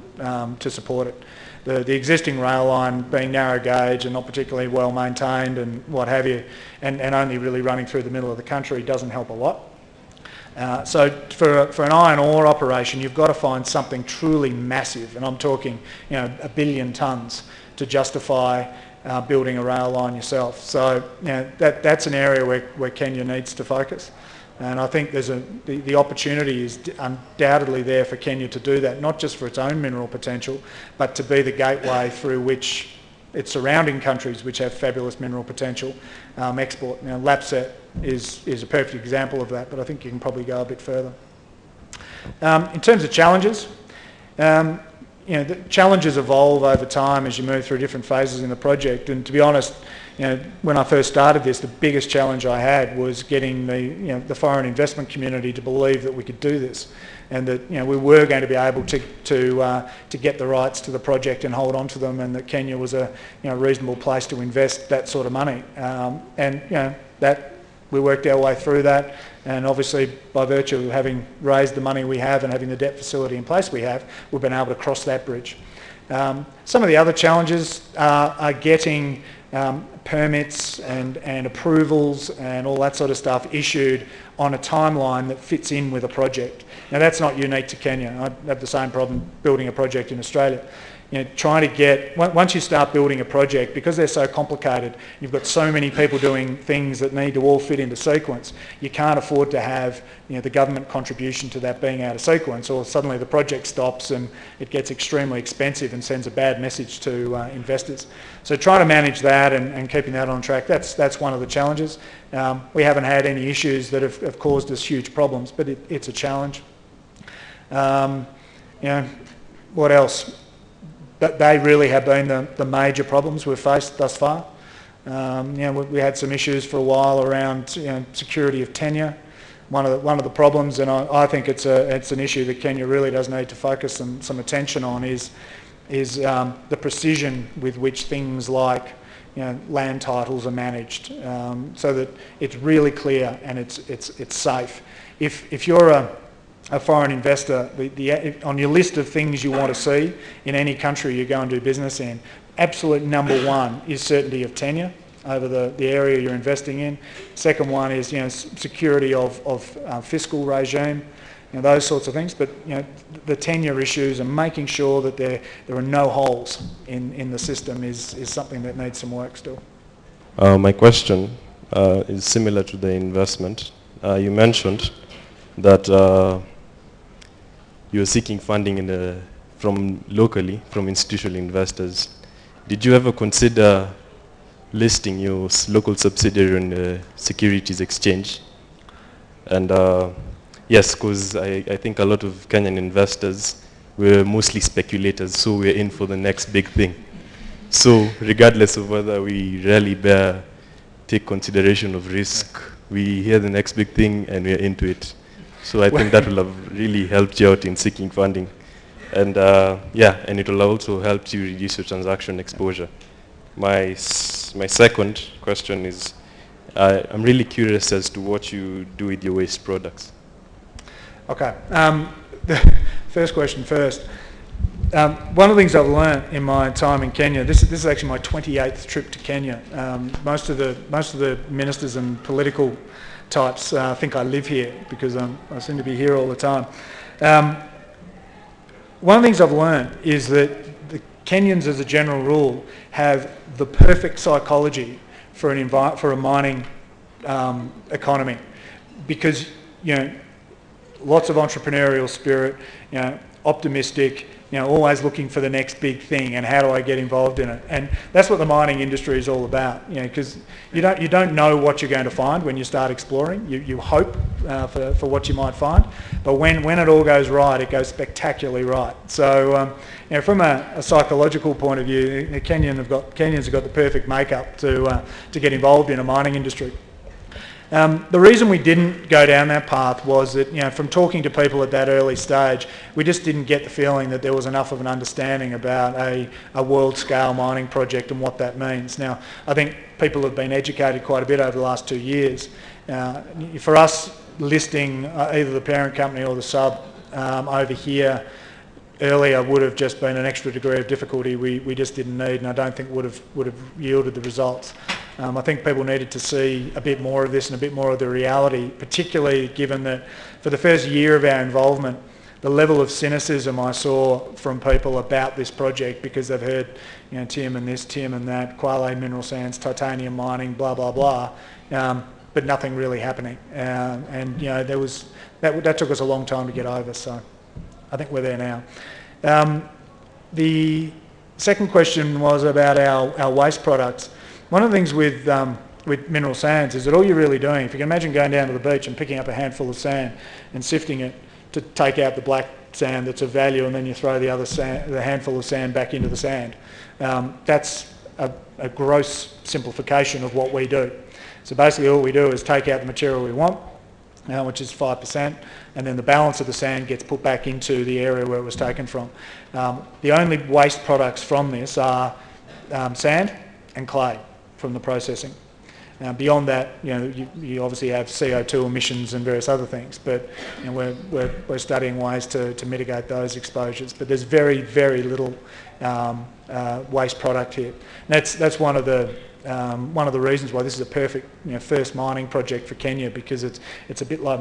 to support it. The existing rail line being narrow gauge and not particularly well maintained and what have you, and only really running through the middle of the country doesn't help a lot. So for an iron ore operation, you've got to find something truly massive, and I'm talking 1 billion tonnes to justify building a rail line yourself. So that's an area where Kenya needs to focus. And I think the opportunity is undoubtedly there for Kenya to do that, not just for its own mineral potential, but to be the gateway through which its surrounding countries, which have fabulous mineral potential, export. Lapset is a perfect example of that, but I think you can probably go a bit further. In terms of challenges, the challenges evolve over time as you move through different phases in the project, and to be honest, when I first started this, the biggest challenge I had was getting the foreign investment community to believe that we could do this, and that we were going to be able to get the rights to the project and hold on to them, and that Kenya was a reasonable place to invest that sort of money, and that we worked our way through that, and obviously by virtue of having raised the money we have and having the debt facility in place we have, we've been able to cross that bridge. Some of the other challenges are getting permits and approvals and all that sort of stuff issued on a timeline that fits in with a project. Now that's not unique to Kenya. I have the same problem building a project in Australia. trying to get, once you start building a project, because they're so complicated, you've got so many people doing things that need to all fit into sequence, you can't afford to have the government contribution to that being out of sequence, or suddenly the project stops and it gets extremely expensive and sends a bad message to investors. So trying to manage that and keeping that on track, that's one of the challenges. We haven't had any issues that have caused us huge problems, but it's a challenge. What else? They really have been the major problems we've faced thus far. We had some issues for a while around security of tenure. One of the problems, and I think it's an issue that Kenya really does need to focus some attention on, is the precision with which things like land titles are managed, so that it's really clear and it's safe. If you're a foreign investor, on your list of things you want to see in any country you go and do business in, absolute number one is certainty of tenure over the area you're investing in. Second one is security of fiscal regime, those sorts of things. But the tenure issues and making sure that there are no holes in the system is something that needs some work still. My question is similar to the investment. You mentioned that you're seeking funding from locally, from institutional investors. Did you ever consider listing your local subsidiary in the securities exchange? And yes, because I think a lot of Kenyan investors were mostly speculators, so we're in for the next big thing. So regardless of whether we really take consideration of risk, we hear the next big thing and we're into it. So I think that will have really helped you out in seeking funding. And and it will also help you reduce your transaction exposure. My second question is, I'm really curious as to what you do with your waste products. Okay, the first question first. One of the things I've learnt in my time in Kenya, this is actually my 28th trip to Kenya. Most of the ministers and political types think I live here because I seem to be here all the time. One of the things I've learned is that the Kenyans, as a general rule, have the perfect psychology for a mining economy, because lots of entrepreneurial spirit, optimistic, always looking for the next big thing and how do I get involved in it. And that's what the mining industry is all about, because you don't know what you're going to find when you start exploring. You hope for what you might find, but when it all goes right, it goes spectacularly right. So from a psychological point of view, Kenyans have got the perfect makeup to get involved in a mining industry. The reason we didn't go down that path was that, from talking to people at that early stage, we just didn't get the feeling that there was enough of an understanding about a world-scale mining project and what that means. Now, I think people have been educated quite a bit over the last 2 years. For us, listing either the parent company or the sub over here earlier would have just been an extra degree of difficulty we just didn't need, and I don't think would have yielded the results. I think people needed to see a bit more of this and a bit more of the reality, particularly given that for the first year of our involvement, the level of cynicism I saw from people about this project, because they've heard, Tim and this, Tim and that, Kwale mineral sands, titanium mining, blah, blah, blah, but nothing really happening. There was that took us a long time to get over, so I think we're there now. The second question was about our waste products. One of the things with mineral sands is that all you're really doing, if you can imagine going down to the beach and picking up a handful of sand and sifting it to take out the black sand that's of value, and then you throw the handful of sand back into the sand. That's a gross simplification of what we do. So basically all we do is take out the material we want, which is 5%, and then the balance of the sand gets put back into the area where it was taken from. The only waste products from this are sand and clay from the processing. Beyond that, you obviously have CO2 emissions and various other things, but we're studying ways to mitigate those exposures. But there's very, very little waste product here. And that's one of the reasons why this is a perfect first mining project for Kenya, because it's a bit like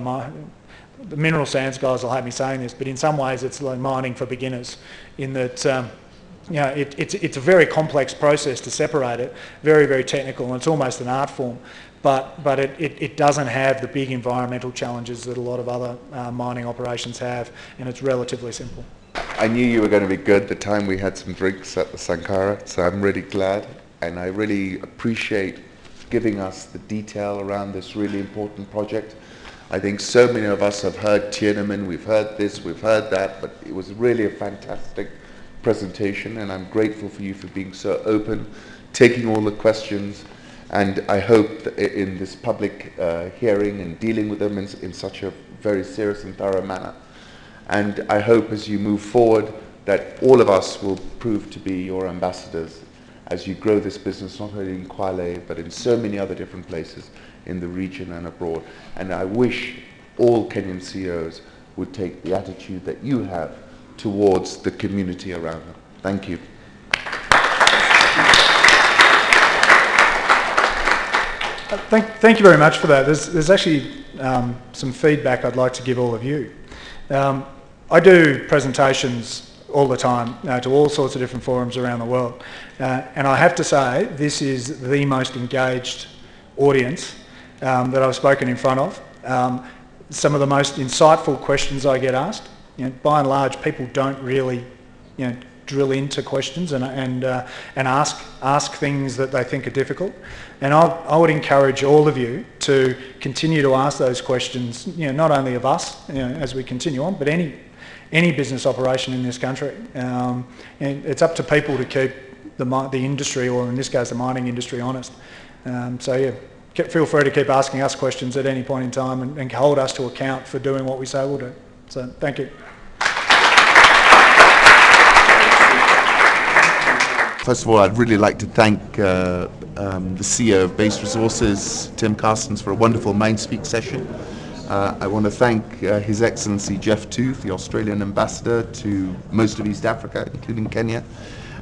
the mineral sands guys will hate me saying this, but in some ways it's like mining for beginners, in that it's a very complex process to separate it, very, very technical, and it's almost an art form. But it doesn't have the big environmental challenges that a lot of other mining operations have, and it's relatively simple. I knew you were going to be good the time we had some drinks at the Sankara, so I'm really glad, and I really appreciate giving us the detail around this really important project. I think so many of us have heard Tiananmen, we've heard this, we've heard that, but it was really a fantastic presentation, and I'm grateful for you for being so open, taking all the questions, and I hope that in this public hearing and dealing with them in such a very serious and thorough manner. And I hope as you move forward that all of us will prove to be your ambassadors as you grow this business, not only in Kwale, but in so many other different places in the region and abroad. And I wish all Kenyan CEOs would take the attitude that you have towards the community around them. Thank you. Thank you very much for that. There's actually some feedback I'd like to give all of you. I do presentations all the time to all sorts of different forums around the world, and I have to say this is the most engaged audience that I've spoken in front of. Some of the most insightful questions I get asked. By and large, people don't really drill into questions and ask things that they think are difficult. And I would encourage all of you to continue to ask those questions, not only of us as we continue on, but any business operation in this country. And it's up to people to keep the industry, or in this case the mining industry, honest. Feel free to keep asking us questions at any point in time and hold us to account for doing what we say we'll do. So thank you. First of all, I'd really like to thank the CEO of Base Resources, Tim Carstens, for a wonderful MindSpeak session. I want to thank His Excellency Jeff Tooth, the Australian ambassador to most of East Africa, including Kenya.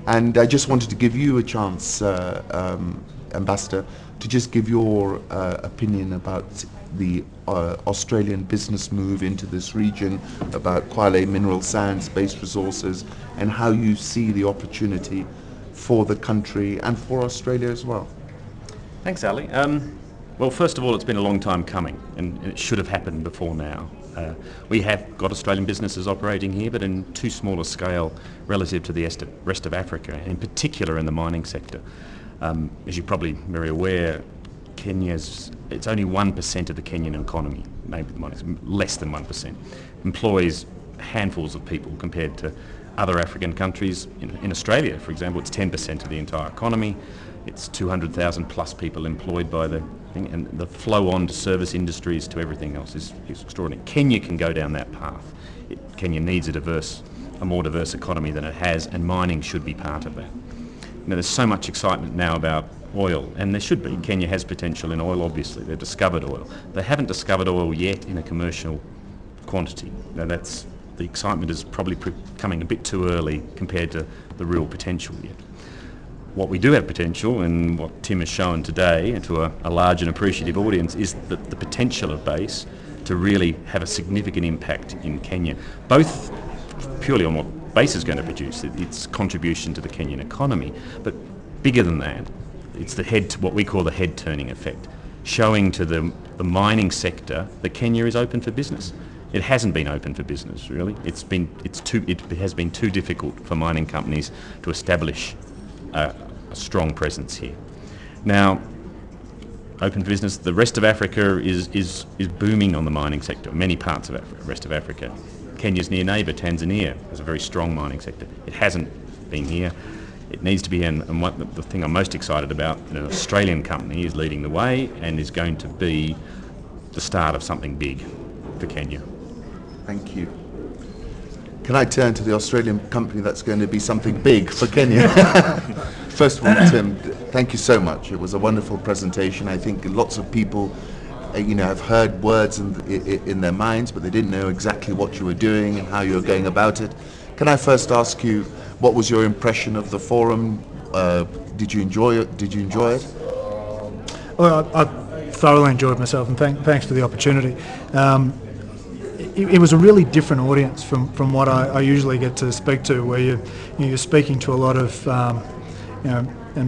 And I just wanted to give you a chance, Ambassador, to just give your opinion about the Australian business move into this region, about Kwale mineral sands, Base Resources, and how you see the opportunity for the country and for Australia as well. Thanks, Ali. Well, first of all, it's been a long time coming, and it should have happened before now. We have got Australian businesses operating here, but in too small a scale relative to the rest of Africa, in particular in the mining sector. As you're probably very aware, it's only 1% of the Kenyan economy, maybe less than 1%, employs handfuls of people compared to other African countries. In Australia, for example, it's 10% of the entire economy. It's 200,000 plus people employed by the thing, and the flow on to service industries to everything else is extraordinary. Kenya can go down that path. Kenya needs a more diverse economy than it has, and mining should be part of that. There's so much excitement now about oil, and there should be. Kenya has potential in oil, obviously. They've discovered oil. They haven't discovered oil yet in a commercial quantity. Now the excitement is probably coming a bit too early compared to the real potential yet. What we do have potential, and what Tim has shown today, and to a large and appreciative audience, is the potential of Base to really have a significant impact in Kenya, both purely on what Base is going to produce, its contribution to the Kenyan economy, but bigger than that, it's what we call the head-turning effect, showing to the mining sector that Kenya is open for business. It hasn't been open for business, really. It has been too difficult for mining companies to establish a strong presence here. Now, open for business, the rest of Africa is booming on the mining sector, many parts of the rest of Africa. Kenya's near neighbour, Tanzania, has a very strong mining sector. It hasn't been here. It needs to be, and the thing I'm most excited about, an Australian company is leading the way and is going to be the start of something big for Kenya. Thank you. Can I turn to the Australian company that's going to be something big for Kenya? First of all, Tim, thank you so much. It was a wonderful presentation. I think lots of people have heard words in their minds, but they didn't know exactly what you were doing and how you were going about it. Can I first ask you, what was your impression of the forum? Did you enjoy it? Well, I thoroughly enjoyed myself, and thanks for the opportunity. it was a really different audience from what I usually get to speak to, where you're speaking to a lot of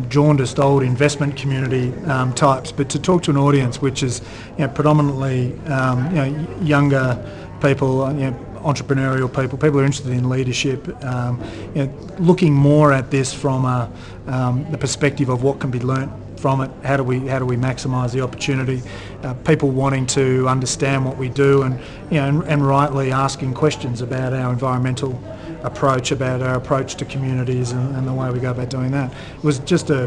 jaundiced old investment community types, but to talk to an audience which is predominantly younger people, entrepreneurial people who are interested in leadership, looking more at this from the perspective of what can be learnt from it. How do we maximise the opportunity? People wanting to understand what we do, and rightly asking questions about our environmental approach, about our approach to communities, and the way we go about doing that. It was just I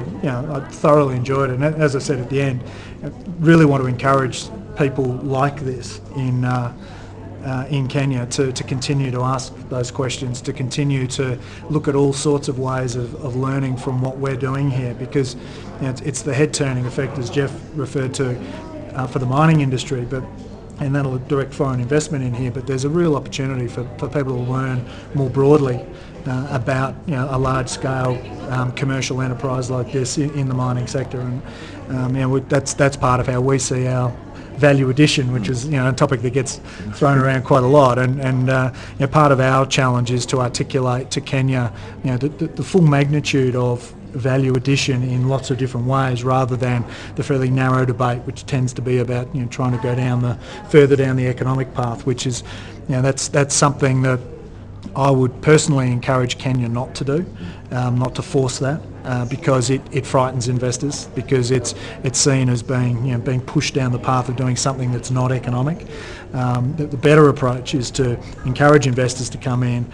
thoroughly enjoyed it, and as I said at the end, I really want to encourage people like this in Kenya to continue to ask those questions, to continue to look at all sorts of ways of learning from what we're doing here, because it's the head-turning effect, as Jeff referred to, for the mining industry, and that'll direct foreign investment in here, but there's a real opportunity for people to learn more broadly about a large-scale commercial enterprise like this in the mining sector, and that's part of how we see our value addition, which is a topic that gets thrown around quite a lot, and part of our challenge is to articulate to Kenya the full magnitude of value addition in lots of different ways, rather than the fairly narrow debate which tends to be about trying to go further down the economic path, which is that's something that I would personally encourage Kenya not to do, not to force that, because it frightens investors, because it's seen as being pushed down the path of doing something that's not economic. The better approach is to encourage investors to come in,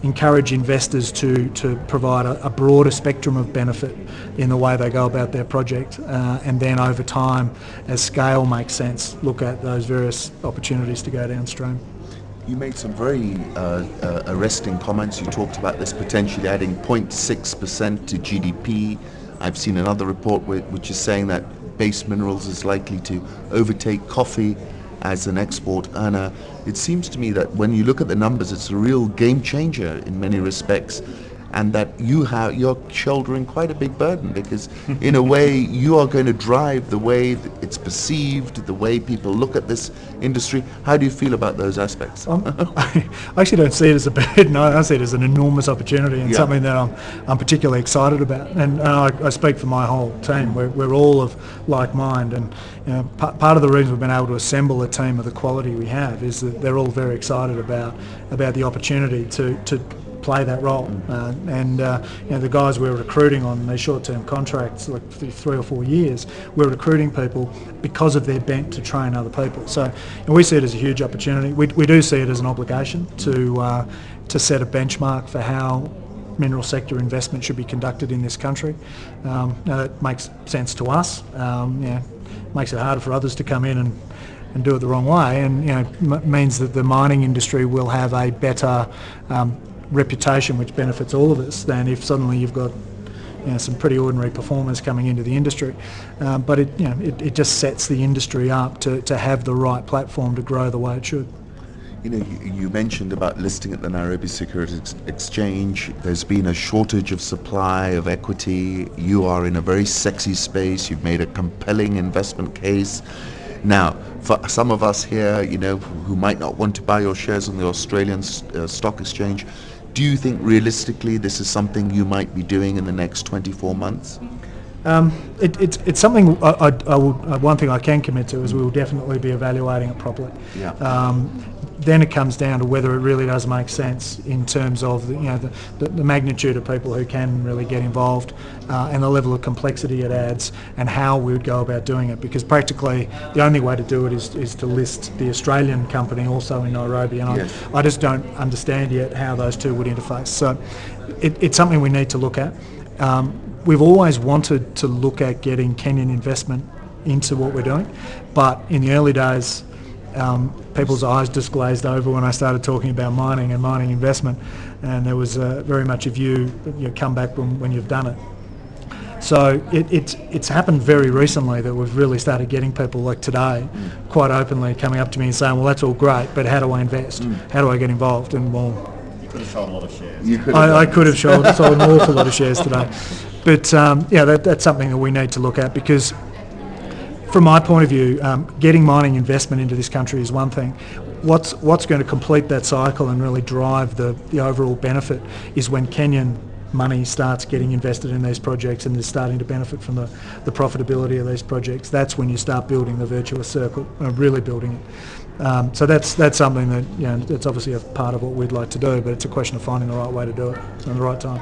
encourage investors to provide a broader spectrum of benefit in the way they go about their project, and then over time, as scale makes sense, look at those various opportunities to go downstream. You made some very arresting comments. You talked about this potentially adding 0.6% to GDP. I've seen another report which is saying that base minerals is likely to overtake coffee as an export earner. It seems to me that when you look at the numbers, it's a real game changer in many respects, and that you're shouldering quite a big burden, because in a way you are going to drive the way it's perceived, the way people look at this industry. How do you feel about those aspects? I actually don't see it as a burden. I see it as an enormous opportunity, and something that I'm particularly excited about. And I speak for my whole team. We're all of like mind, and part of the reason we've been able to assemble a team of the quality we have is that they're all very excited about the opportunity to play that role, and the guys we're recruiting on these short-term contracts, like 3 or 4 years, we're recruiting people because of their bent to train other people. So we see it as a huge opportunity. We do see it as an obligation to set a benchmark for how mineral sector investment should be conducted in this country. Now that makes sense to us. Makes it harder for others to come in and do it the wrong way, and means that the mining industry will have a better reputation, which benefits all of us, than if suddenly you've got some pretty ordinary performers coming into the industry. But it just sets the industry up to have the right platform to grow the way it should. You mentioned about listing at the Nairobi Securities Exchange. There's been a shortage of supply of equity. You are in a very sexy space. You've made a compelling investment case. Now, for some of us here, who might not want to buy your shares on the Australian Stock Exchange, do you think realistically this is something you might be doing in the next 24 months? It's something one thing I can commit to is we will definitely be evaluating it properly. Then it comes down to whether it really does make sense in terms of the magnitude of people who can really get involved, and the level of complexity it adds, and how we would go about doing it. Because practically the only way to do it is to list the Australian company also in Nairobi, and I just don't understand yet how those two would interface. So it's something we need to look at. We've always wanted to look at getting Kenyan investment into what we're doing, but in the early days, people's eyes just glazed over when I started talking about mining and mining investment, and there was very much a view that you come back when you've done it. So it's happened very recently that we've really started getting people like today quite openly coming up to me and saying, well, that's all great, but how do I invest? How do I get involved? And well, you could have sold a lot of shares. I could have sold an awful lot of shares today. But that's something that we need to look at, because from my point of view, getting mining investment into this country is one thing. what's going to complete that cycle and really drive the overall benefit is when Kenyan money starts getting invested in these projects and is starting to benefit from the profitability of these projects. That's when you start building the virtuous circle, really building it. So that's something that, you know, it's obviously a part of what we'd like to do, but it's a question of finding the right way to do it and the right time.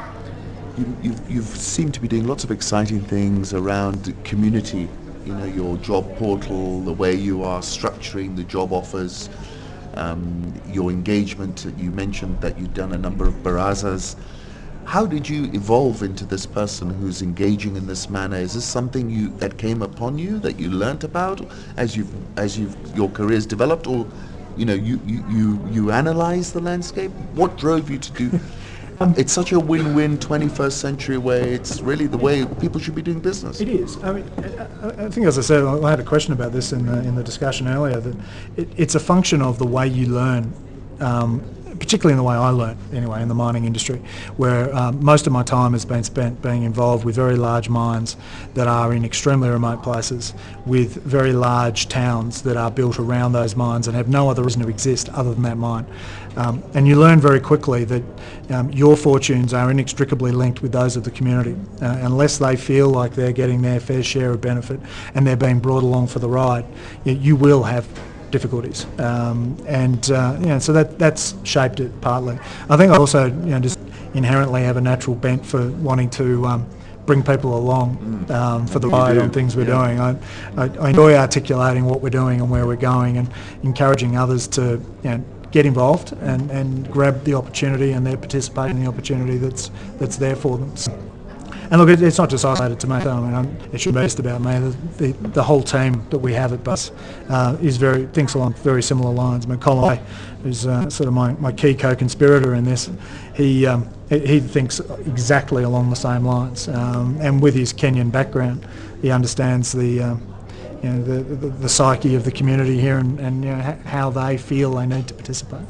You've seemed to be doing lots of exciting things around the community, you know, your job portal, the way you are structuring the job offers, your engagement. You mentioned that you've done a number of barazas. How did you evolve into this person who's engaging in this manner? Is this something that came upon you, that you learnt about as your careers developed, or you know you analysed the landscape? What drove you to do? It's such a win-win 21st century way. It's really the way people should be doing business. It is. I mean, I think, as I said, I had a question about this in the discussion earlier, that it's a function of the way you learn, particularly in the way I learn, anyway, in the mining industry, where most of my time has been spent being involved with very large mines that are in extremely remote places, with very large towns that are built around those mines and have no other reason to exist other than that mine. And you learn very quickly that your fortunes are inextricably linked with those of the community. Unless they feel like they're getting their fair share of benefit and they're being brought along for the ride, you will have difficulties, so that's shaped it partly. I think I also, just inherently have a natural bent for wanting to bring people along for the ride on things we're doing. I enjoy articulating what we're doing and where we're going, and encouraging others to get involved and grab the opportunity and their participate in the opportunity that's there for them. And look, it's not just isolated to me. I mean, it should be just about me. The whole team that we have at Bus thinks along very similar lines. I mean, Kwale, who's sort of my key co-conspirator in this, he thinks exactly along the same lines. And with his Kenyan background, he understands the psyche of the community here and how they feel they need to participate.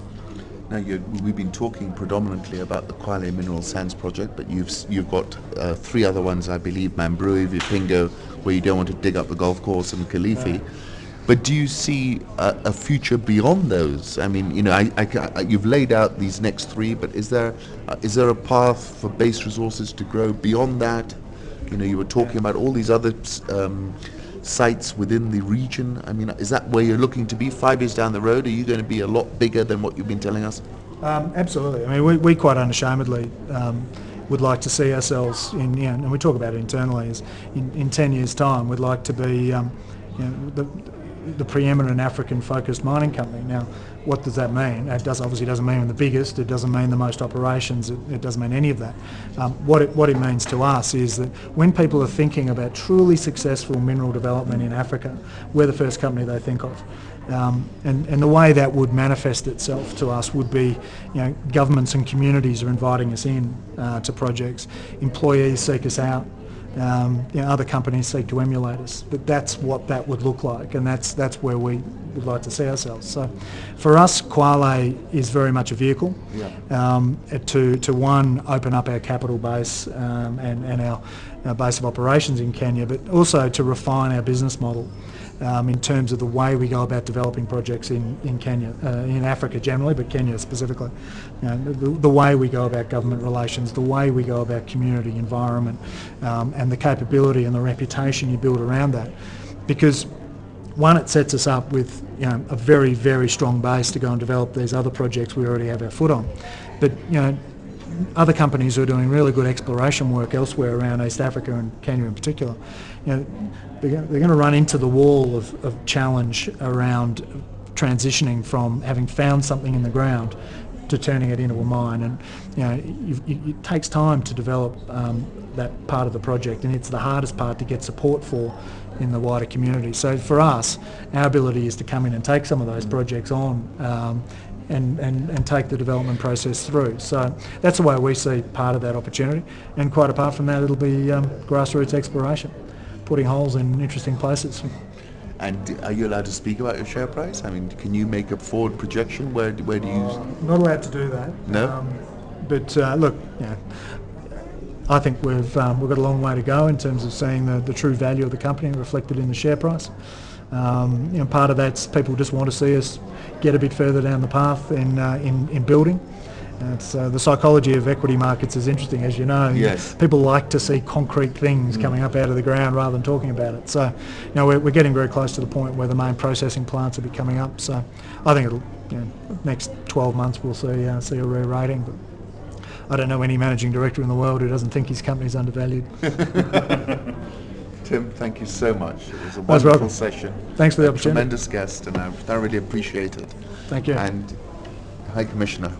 Now, we've been talking predominantly about the Kwale Mineral Sands project, but you've got three other ones, I believe, Mambrui, Vipingo, where you don't want to dig up the golf course, and Kilifi. But do you see a future beyond those? I mean, you've laid out these next three, but is there a path for base resources to grow beyond that? You were talking about all these other sites within the region. I mean, is that where you're looking to be 5 years down the road? Are you going to be a lot bigger than what you've been telling us? Absolutely. I mean, we quite unashamedly would like to see ourselves in, and we talk about it internally, is in 10 years' time, we'd like to be the preeminent African-focused mining company. Now, what does that mean? It obviously doesn't mean the biggest, it doesn't mean the most operations, it doesn't mean any of that. What it means to us is that when people are thinking about truly successful mineral development in Africa, we're the first company they think of. And the way that would manifest itself to us would be, governments and communities are inviting us in to projects, employees seek us out, other companies seek to emulate us. But that's what that would look like, and that's where we would like to see ourselves. So for us, Kwale is very much a vehicle to one, open up our capital base and our base of operations in Kenya, but also to refine our business model in terms of the way we go about developing projects in Kenya, in Africa generally, but Kenya specifically. The way we go about government relations, the way we go about community environment, and the capability and the reputation you build around that. Because one, it sets us up with a very, very strong base to go and develop these other projects we already have our foot on. But other companies who are doing really good exploration work elsewhere around East Africa and Kenya in particular, they're going to run into the wall of challenge around transitioning from having found something in the ground to turning it into a mine. And it takes time to develop that part of the project, and it's the hardest part to get support for in the wider community. So for us, our ability is to come in and take some of those projects on and take the development process through. So that's the way we see part of that opportunity. And quite apart from that, it'll be grassroots exploration, putting holes in interesting places. And are you allowed to speak about your share price? I mean, can you make a forward projection? Where do you... Not allowed to do that. No? But look, I think we've got a long way to go in terms of seeing the true value of the company reflected in the share price. Part of that's people just want to see us get a bit further down the path in building. It's, the psychology of equity markets is interesting, as you know. Yes. People like to see concrete things coming up out of the ground rather than talking about it. So, we're getting very close to the point where the main processing plants will be coming up. So, I think it'll, next 12 months we'll see a re-rating. But I don't know any managing director in the world who doesn't think his company's undervalued. Tim, thank you so much. It was a Most wonderful welcome. session. Thanks for the opportunity. Tremendous guest, and I thoroughly appreciate it. Thank you. And High Commissioner,